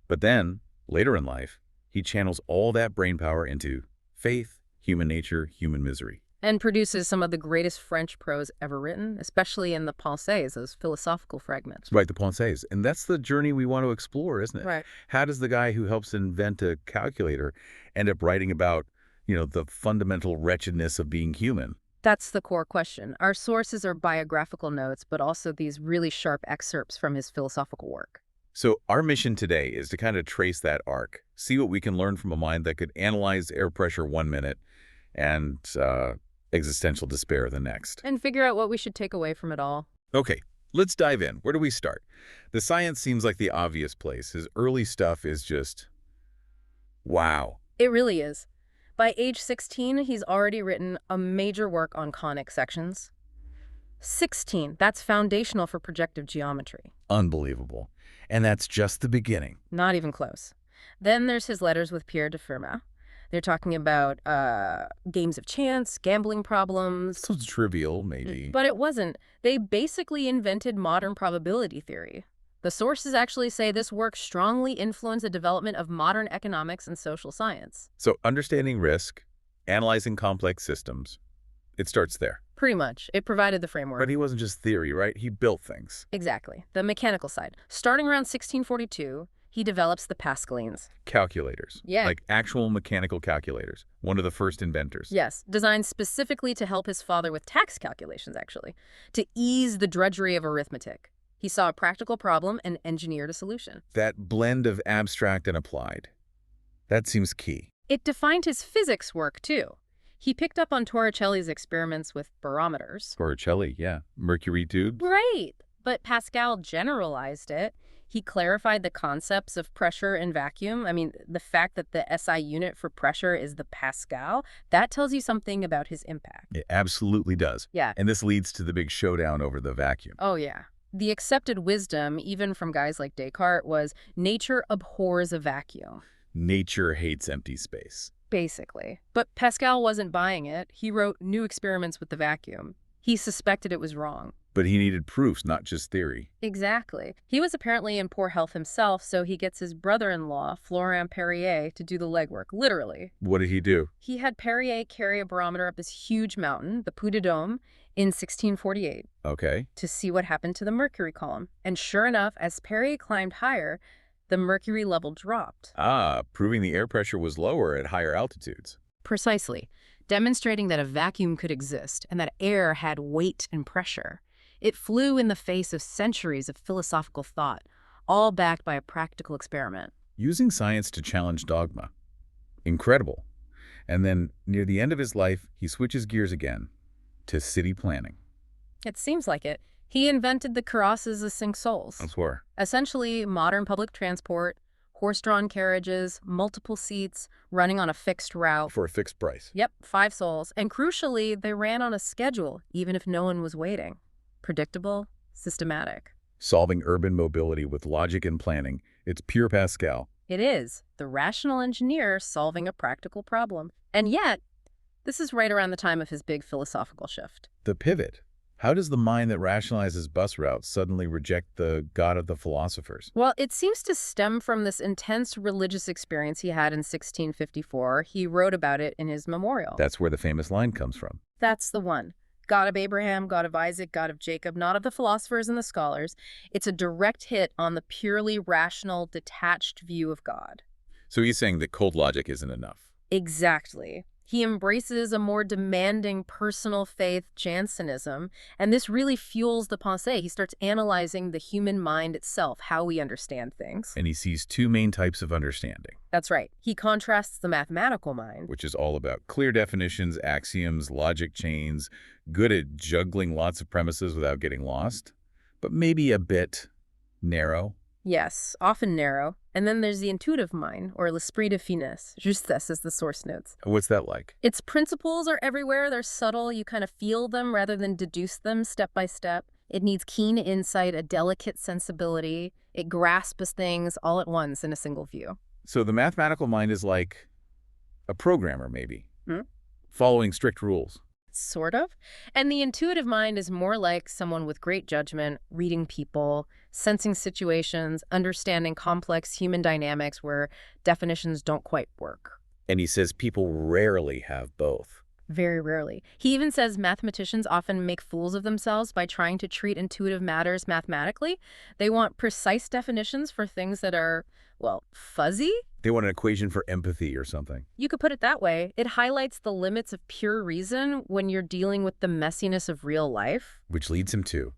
[SPEAKER 1] But then, later in life, he channels all that brainpower into faith, human nature, human misery.
[SPEAKER 2] And produces some of the greatest French prose ever written, especially in the Pensées, those philosophical fragments.
[SPEAKER 1] Right, the Pensées. And that's the journey we want to explore, isn't it?
[SPEAKER 2] Right.
[SPEAKER 1] How does the guy who helps invent a calculator end up writing about, the fundamental wretchedness of being human?
[SPEAKER 2] That's the core question. Our sources are biographical notes, but also these really sharp excerpts from his philosophical work.
[SPEAKER 1] So our mission today is to kind of trace that arc, see what we can learn from a mind that could analyze air pressure 1 minute and existential despair the next.
[SPEAKER 2] And figure out what we should take away from it all.
[SPEAKER 1] Okay, let's dive in. Where do we start? The science seems like the obvious place. His early stuff is just, wow.
[SPEAKER 2] It really is. By age 16, he's already written a major work on conic sections. 16, that's foundational for projective geometry.
[SPEAKER 1] Unbelievable. And that's just the beginning.
[SPEAKER 2] Not even close. Then there's his letters with Pierre de Fermat. They're talking about games of chance, gambling problems.
[SPEAKER 1] So trivial, maybe.
[SPEAKER 2] But it wasn't. They basically invented modern probability theory. The sources actually say this work strongly influenced the development of modern economics and social science.
[SPEAKER 1] So understanding risk, analyzing complex systems, it starts there.
[SPEAKER 2] Pretty much. It provided the framework.
[SPEAKER 1] But he wasn't just theory, right? He built things.
[SPEAKER 2] Exactly. The mechanical side. Starting around 1642, he develops the Pascalines.
[SPEAKER 1] Calculators.
[SPEAKER 2] Yeah.
[SPEAKER 1] Like actual mechanical calculators. One of the first inventors.
[SPEAKER 2] Yes, designed specifically to help his father with tax calculations, actually, to ease the drudgery of arithmetic. He saw a practical problem and engineered a solution.
[SPEAKER 1] That blend of abstract and applied. That seems key.
[SPEAKER 2] It defined his physics work, too. He picked up on Torricelli's experiments with barometers.
[SPEAKER 1] Torricelli, yeah. Mercury tubes.
[SPEAKER 2] Right. But Pascal generalized it. He clarified the concepts of pressure and vacuum. I mean, the fact that the SI unit for pressure is the Pascal, that tells you something about his impact.
[SPEAKER 1] It absolutely does.
[SPEAKER 2] Yeah.
[SPEAKER 1] And this leads to the big showdown over the vacuum.
[SPEAKER 2] Oh, yeah. The accepted wisdom, even from guys like Descartes, was nature abhors a vacuum.
[SPEAKER 1] Nature hates empty space.
[SPEAKER 2] Basically. But Pascal wasn't buying it. He wrote new experiments with the vacuum. He suspected it was wrong.
[SPEAKER 1] But he needed proofs, not just theory.
[SPEAKER 2] Exactly. He was apparently in poor health himself, so he gets his brother-in-law, Florent Perrier, to do the legwork, literally.
[SPEAKER 1] What did he do?
[SPEAKER 2] He had Perrier carry a barometer up this huge mountain, the Puy de Dôme, in 1648
[SPEAKER 1] Okay.
[SPEAKER 2] to see what happened to the mercury column. And sure enough, as Perrier climbed higher, the mercury level dropped.
[SPEAKER 1] Ah, proving the air pressure was lower at higher altitudes.
[SPEAKER 2] Precisely, demonstrating that a vacuum could exist and that air had weight and pressure. It flew in the face of centuries of philosophical thought, all backed by a practical experiment.
[SPEAKER 1] Using science to challenge dogma. Incredible. And then, near the end of his life, he switches gears again to city planning.
[SPEAKER 2] It seems like it. He invented the carrosses of cinq sols.
[SPEAKER 1] I swear.
[SPEAKER 2] Essentially, modern public transport, horse-drawn carriages, multiple seats, running on a fixed route.
[SPEAKER 1] For a fixed price.
[SPEAKER 2] Yep, 5 sols. And crucially, they ran on a schedule, even if no one was waiting. Predictable, systematic.
[SPEAKER 1] Solving urban mobility with logic and planning. It's pure Pascal.
[SPEAKER 2] It is the rational engineer solving a practical problem. And yet, this is right around the time of his big philosophical shift.
[SPEAKER 1] The pivot. How does the mind that rationalizes bus routes suddenly reject the God of the philosophers?
[SPEAKER 2] Well, it seems to stem from this intense religious experience he had in 1654. He wrote about it in his memorial.
[SPEAKER 1] That's where the famous line comes from.
[SPEAKER 2] That's the one. God of Abraham, God of Isaac, God of Jacob, not of the philosophers and the scholars. It's a direct hit on the purely rational, detached view of God.
[SPEAKER 1] So he's saying that cold logic isn't enough.
[SPEAKER 2] Exactly. He embraces a more demanding personal faith, Jansenism, and this really fuels the Pensées. He starts analyzing the human mind itself, how we understand things.
[SPEAKER 1] And he sees two main types of understanding.
[SPEAKER 2] That's right. He contrasts the mathematical mind,
[SPEAKER 1] Which is all about clear definitions, axioms, logic chains, good at juggling lots of premises without getting lost, but maybe a bit narrow.
[SPEAKER 2] yes, often narrow. And then there's the intuitive mind, or l'esprit de finesse, justesse as the source notes.
[SPEAKER 1] What's that like?
[SPEAKER 2] Its principles are everywhere. They're subtle. You kind of feel them rather than deduce them step by step. It needs keen insight, a delicate sensibility. It grasps things all at once in a single view.
[SPEAKER 1] So the mathematical mind is like a programmer, maybe,
[SPEAKER 2] Hmm?
[SPEAKER 1] following strict rules.
[SPEAKER 2] Sort of. And the intuitive mind is more like someone with great judgment, reading people, sensing situations, understanding complex human dynamics where definitions don't quite work.
[SPEAKER 1] And he says people rarely have both.
[SPEAKER 2] Very rarely. He even says mathematicians often make fools of themselves by trying to treat intuitive matters mathematically. They want precise definitions for things that are, well, fuzzy?
[SPEAKER 1] They want an equation for empathy or something.
[SPEAKER 2] You could put it that way. It highlights the limits of pure reason when you're dealing with the messiness of real life.
[SPEAKER 1] Which leads him to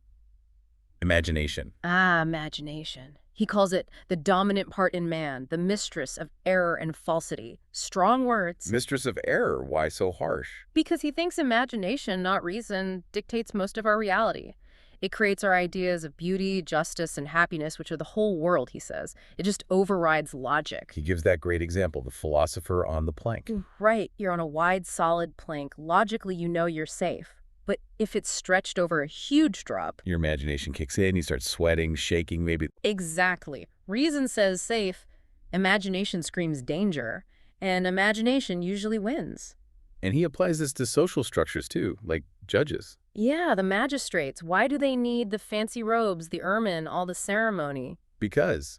[SPEAKER 1] imagination.
[SPEAKER 2] Ah, imagination. He calls it the dominant part in man, the mistress of error and falsity. Strong words.
[SPEAKER 1] Mistress of error, why so harsh?
[SPEAKER 2] Because he thinks imagination, not reason, dictates most of our reality. It creates our ideas of beauty, justice, and happiness, which are the whole world, he says. It just overrides logic.
[SPEAKER 1] He gives that great example, the philosopher on the plank.
[SPEAKER 2] Right, you're on a wide, solid plank. Logically, you know you're safe. But if it's stretched over a huge drop...
[SPEAKER 1] Your imagination kicks in, you start sweating, shaking, maybe.
[SPEAKER 2] Exactly. Reason says safe. Imagination screams danger. And imagination usually wins.
[SPEAKER 1] And he applies this to social structures too, like judges.
[SPEAKER 2] Yeah, the magistrates. Why do they need the fancy robes, the ermine, all the ceremony?
[SPEAKER 1] Because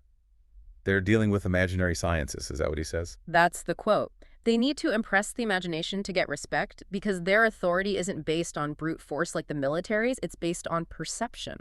[SPEAKER 1] they're dealing with imaginary sciences, is that what he says?
[SPEAKER 2] That's the quote. They need to impress the imagination to get respect because their authority isn't based on brute force like the military's, it's based on perception.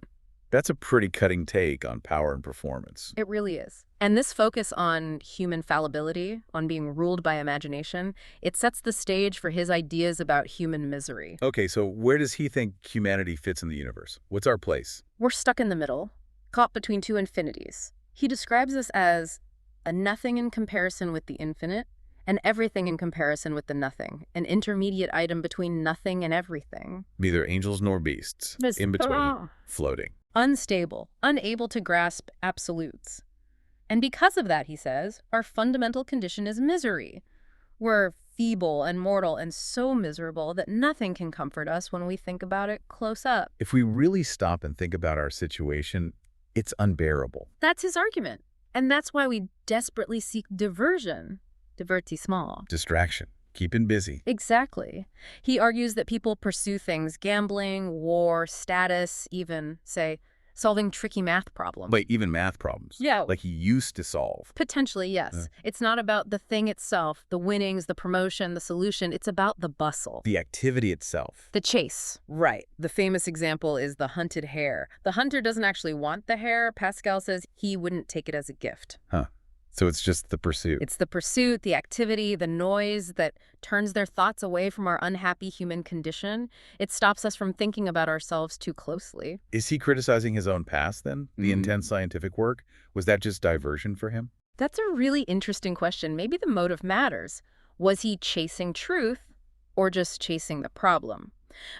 [SPEAKER 1] That's a pretty cutting take on power and performance.
[SPEAKER 2] It really is. And this focus on human fallibility, on being ruled by imagination, it sets the stage for his ideas about human misery.
[SPEAKER 1] Okay, so where does he think humanity fits in the universe? What's our place?
[SPEAKER 2] We're stuck in the middle, caught between two infinities. He describes us as a nothing in comparison with the infinite, and everything in comparison with the nothing, an intermediate item between nothing and everything.
[SPEAKER 1] Neither angels nor beasts, in between, floating.
[SPEAKER 2] Unstable, unable to grasp absolutes. And because of that, he says, our fundamental condition is misery. We're feeble and mortal and so miserable that nothing can comfort us when we think about it close up.
[SPEAKER 1] If we really stop and think about our situation, it's unbearable.
[SPEAKER 2] That's his argument. And that's why we desperately seek diversion. Divertissement.
[SPEAKER 1] Distraction. Keeping busy.
[SPEAKER 2] Exactly. He argues that people pursue things, gambling, war, status, even, say, solving tricky math problems.
[SPEAKER 1] Like even math problems.
[SPEAKER 2] Yeah.
[SPEAKER 1] Like he used to solve.
[SPEAKER 2] Potentially, yes. It's not about the thing itself, the winnings, the promotion, the solution. It's about the bustle.
[SPEAKER 1] The activity itself.
[SPEAKER 2] The chase. Right. The famous example is the hunted hare. The hunter doesn't actually want the hare. Pascal says he wouldn't take it as a gift.
[SPEAKER 1] Huh. So it's just the pursuit.
[SPEAKER 2] It's the pursuit, the activity, the noise that turns their thoughts away from our unhappy human condition. It stops us from thinking about ourselves too closely.
[SPEAKER 1] Is he criticizing his own past then? The intense scientific work? Was that just diversion for him?
[SPEAKER 2] That's a really interesting question. Maybe the motive matters. Was he chasing truth or just chasing the problem?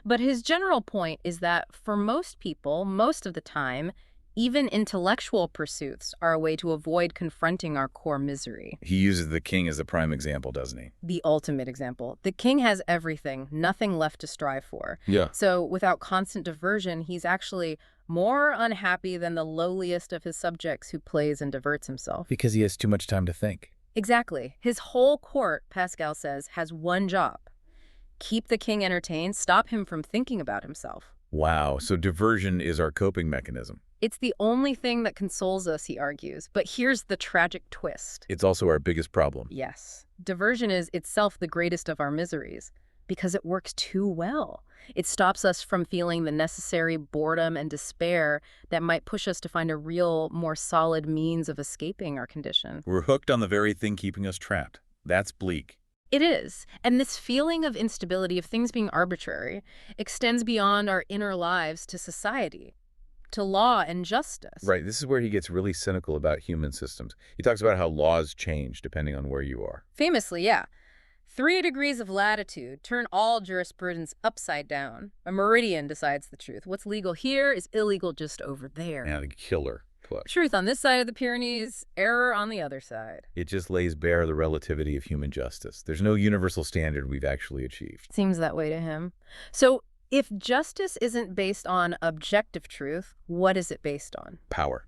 [SPEAKER 2] But his general point is that for most people, most of the time, even intellectual pursuits are a way to avoid confronting our core misery.
[SPEAKER 1] He uses the king as the prime example, doesn't he?
[SPEAKER 2] The ultimate example. The king has everything, nothing left to strive for.
[SPEAKER 1] Yeah.
[SPEAKER 2] So without constant diversion, he's actually more unhappy than the lowliest of his subjects who plays and diverts himself.
[SPEAKER 1] Because he has too much time to think.
[SPEAKER 2] Exactly. His whole court, Pascal says, has one job. Keep the king entertained, stop him from thinking about himself.
[SPEAKER 1] Wow, so diversion is our coping mechanism.
[SPEAKER 2] It's the only thing that consoles us, he argues. But here's the tragic twist.
[SPEAKER 1] It's also our biggest problem.
[SPEAKER 2] Yes. Diversion is itself the greatest of our miseries because it works too well. It stops us from feeling the necessary boredom and despair that might push us to find a real, more solid means of escaping our condition.
[SPEAKER 1] We're hooked on the very thing keeping us trapped. That's bleak.
[SPEAKER 2] It is. And this feeling of instability, of things being arbitrary, extends beyond our inner lives to society, to law and justice.
[SPEAKER 1] Right, this is where he gets really cynical about human systems. He talks about how laws change depending on where you are.
[SPEAKER 2] Famously, yeah. 3 degrees of latitude turn all jurisprudence upside down. A meridian decides the truth. What's legal here is illegal just over there.
[SPEAKER 1] And a killer push.
[SPEAKER 2] Truth on this side of the Pyrenees, error on the other side.
[SPEAKER 1] It just lays bare the relativity of human justice. There's no universal standard we've actually achieved.
[SPEAKER 2] Seems that way to him. So if justice isn't based on objective truth, what is it based on?
[SPEAKER 1] Power.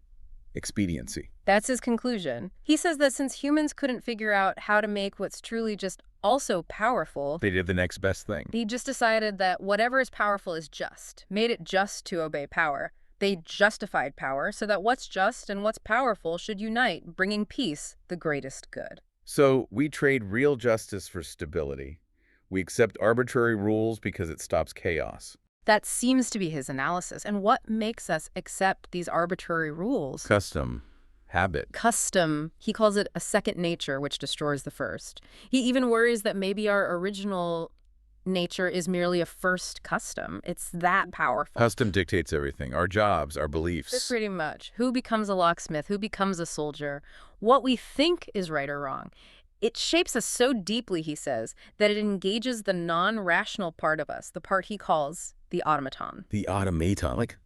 [SPEAKER 1] Expediency.
[SPEAKER 2] That's his conclusion. He says that since humans couldn't figure out how to make what's truly just also powerful,
[SPEAKER 1] They did the next best thing.
[SPEAKER 2] he just decided that whatever is powerful is just, made it just to obey power. They justified power so that what's just and what's powerful should unite, bringing peace, the greatest good.
[SPEAKER 1] So we trade real justice for stability. We accept arbitrary rules because it stops chaos.
[SPEAKER 2] That seems to be his analysis. And what makes us accept these arbitrary rules?
[SPEAKER 1] Custom. Habit.
[SPEAKER 2] Custom. He calls it a second nature, which destroys the first. He even worries that maybe our original nature is merely a first custom. It's that powerful.
[SPEAKER 1] Custom dictates everything. Our jobs, our beliefs.
[SPEAKER 2] Pretty much. Who becomes a locksmith? Who becomes a soldier? What we think is right or wrong. It shapes us so deeply, he says, that it engages the non-rational part of us, the part he calls the automaton.
[SPEAKER 1] The automaton. Like,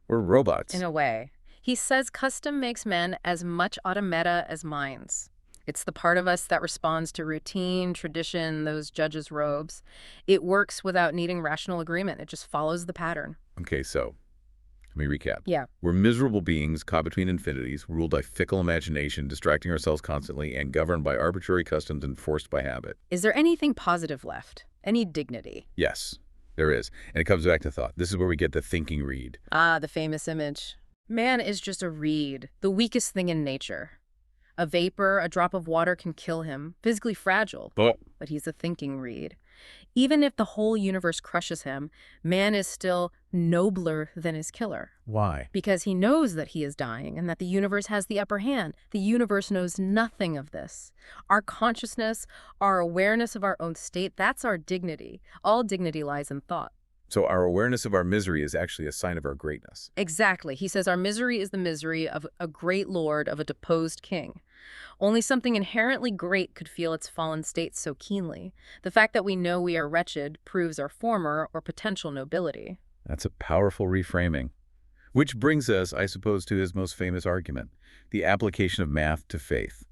[SPEAKER 1] we're robots.
[SPEAKER 2] In a way. He says custom makes men as much automata as minds. It's the part of us that responds to routine, tradition, those judges' robes. It works without needing rational agreement. It just follows the pattern.
[SPEAKER 1] Okay, so let me recap.
[SPEAKER 2] Yeah.
[SPEAKER 1] We're miserable beings caught between infinities, ruled by fickle imagination, distracting ourselves constantly, and governed by arbitrary customs enforced by habit.
[SPEAKER 2] Is there anything positive left? Any dignity?
[SPEAKER 1] Yes, there is. And it comes back to thought. This is where we get the thinking reed.
[SPEAKER 2] Ah, the famous image. Man is just a reed, the weakest thing in nature. A vapor, a drop of water can kill him, physically fragile,
[SPEAKER 1] But
[SPEAKER 2] but he's a thinking reed. Even if the whole universe crushes him, man is still nobler than his killer.
[SPEAKER 1] why?
[SPEAKER 2] Because he knows that he is dying and that the universe has the upper hand. The universe knows nothing of this. Our consciousness, our awareness of our own state, that's our dignity. All dignity lies in thought.
[SPEAKER 1] So our awareness of our misery is actually a sign of our greatness.
[SPEAKER 2] Exactly. He says our misery is the misery of a great lord, of a deposed king. Only something inherently great could feel its fallen state so keenly. The fact that we know we are wretched proves our former or potential nobility.
[SPEAKER 1] That's a powerful reframing. Which brings us, I suppose, to his most famous argument, the application of math to faith.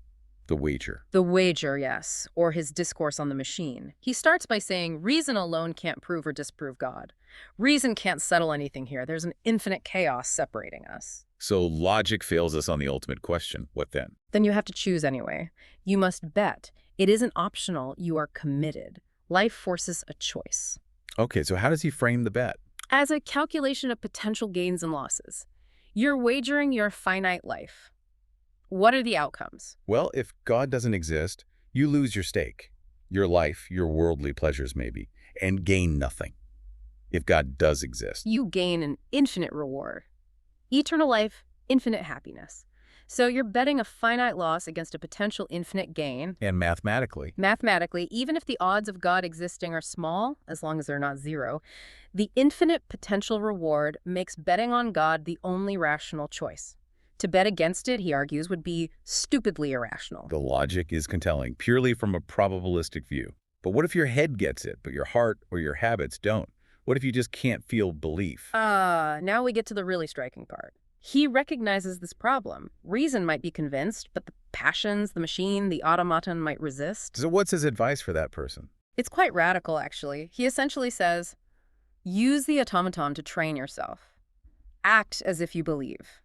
[SPEAKER 1] The wager.
[SPEAKER 2] The wager, yes, or his discourse on the machine. He starts by saying reason alone can't prove or disprove God. Reason can't settle anything here. There's an infinite chaos separating us.
[SPEAKER 1] So logic fails us on the ultimate question. What then?
[SPEAKER 2] Then you have to choose anyway. You must bet. It isn't optional. You are committed. Life forces a choice.
[SPEAKER 1] Okay, so how does he frame the bet?
[SPEAKER 2] As a calculation of potential gains and losses. You're wagering your finite life. What are the outcomes?
[SPEAKER 1] Well, if God doesn't exist, you lose your stake, your life, your worldly pleasures maybe, and gain nothing. If God does exist.
[SPEAKER 2] You gain an infinite reward. Eternal life, infinite happiness. So you're betting a finite loss against a potential infinite gain.
[SPEAKER 1] And mathematically.
[SPEAKER 2] Mathematically, even if the odds of God existing are small, as long as they're not zero, the infinite potential reward makes betting on God the only rational choice. To bet against it, he argues, would be stupidly irrational.
[SPEAKER 1] The logic is compelling, purely from a probabilistic view. But what if your head gets it, but your heart or your habits don't? What if you just can't feel belief?
[SPEAKER 2] Now we get to the really striking part. He recognizes this problem. Reason might be convinced, but the passions, the machine, the automaton might resist.
[SPEAKER 1] So what's his advice for that person?
[SPEAKER 2] It's quite radical, actually. He essentially says, use the automaton to train yourself. Act as if you believe.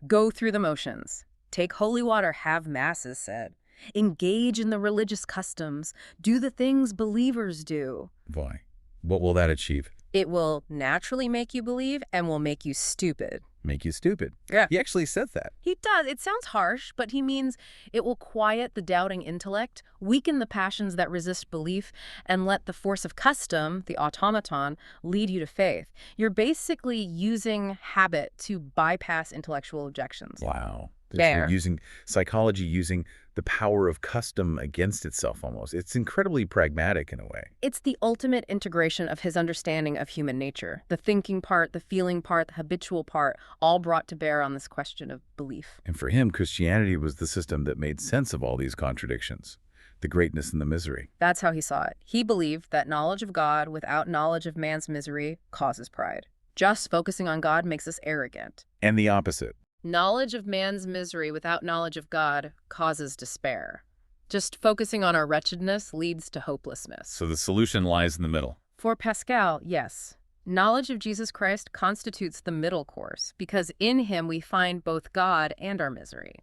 [SPEAKER 2] Go through the motions. Take holy water, have masses said. Engage in the religious customs. Do the things believers do.
[SPEAKER 1] Why? What will that achieve?
[SPEAKER 2] It will naturally make you believe and will make you stupid.
[SPEAKER 1] Make you stupid.
[SPEAKER 2] Yeah.
[SPEAKER 1] He actually says that.
[SPEAKER 2] He does. It sounds harsh, but he means it will quiet the doubting intellect, weaken the passions that resist belief, and let the force of custom, the automaton, lead you to faith. You're basically using habit to bypass intellectual objections.
[SPEAKER 1] Wow.
[SPEAKER 2] There.
[SPEAKER 1] Using psychology, using the power of custom against itself almost. It's incredibly pragmatic in a way.
[SPEAKER 2] It's the ultimate integration of his understanding of human nature. The thinking part, the feeling part, the habitual part, all brought to bear on this question of belief.
[SPEAKER 1] And for him, Christianity was the system that made sense of all these contradictions, the greatness and the misery.
[SPEAKER 2] That's how he saw it. He believed that knowledge of God without knowledge of man's misery causes pride. Just focusing on God makes us arrogant.
[SPEAKER 1] And the opposite.
[SPEAKER 2] Knowledge of man's misery without knowledge of God causes despair. Just focusing on our wretchedness leads to hopelessness.
[SPEAKER 1] So the solution lies in the middle.
[SPEAKER 2] For Pascal, yes. Knowledge of Jesus Christ constitutes the middle course because in him we find both God and our misery.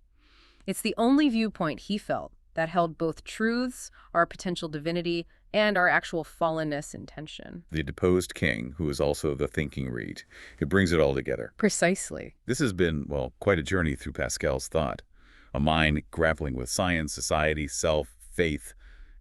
[SPEAKER 2] It's the only viewpoint he felt that held both truths, our potential divinity, and our actual fallenness in tension.
[SPEAKER 1] The deposed king, who is also the thinking reed. It brings it all together.
[SPEAKER 2] Precisely.
[SPEAKER 1] This has been, well, quite a journey through Pascal's thought. A mind grappling with science, society, self, faith,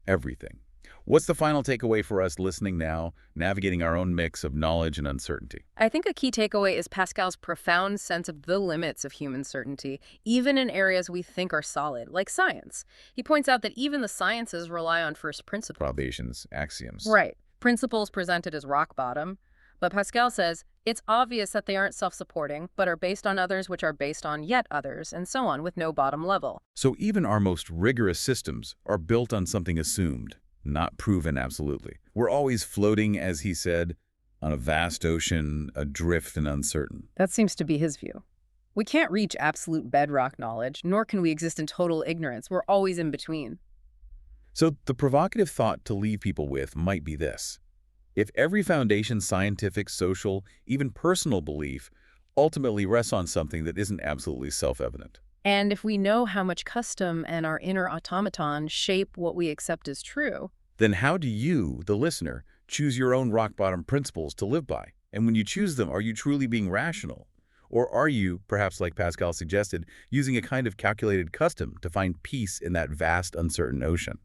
[SPEAKER 1] everything. What's the final takeaway for us listening now, navigating our own mix of knowledge and uncertainty?
[SPEAKER 2] I think a key takeaway is Pascal's profound sense of the limits of human certainty, even in areas we think are solid, like science. He points out that even the sciences rely on first principles.
[SPEAKER 1] Probations, axioms.
[SPEAKER 2] Right. Principles presented as rock bottom. But Pascal says it's obvious that they aren't self-supporting, but are based on others which are based on yet others, and so on, with no bottom level.
[SPEAKER 1] So even our most rigorous systems are built on something assumed, not proven absolutely. We're always floating, as he said, on a vast ocean, adrift and uncertain.
[SPEAKER 2] That seems to be his view. We can't reach absolute bedrock knowledge, nor can we exist in total ignorance. We're always in between.
[SPEAKER 1] So the provocative thought to leave people with might be this. If every foundation, scientific, social, even personal belief ultimately rests on something that isn't absolutely self-evident.
[SPEAKER 2] And if we know how much custom and our inner automaton shape what we accept as true,
[SPEAKER 1] then how do you, the listener, choose your own rock-bottom principles to live by? And when you choose them, are you truly being rational? Or are you, perhaps like Pascal suggested, using a kind of calculated custom to find peace in that vast, uncertain ocean?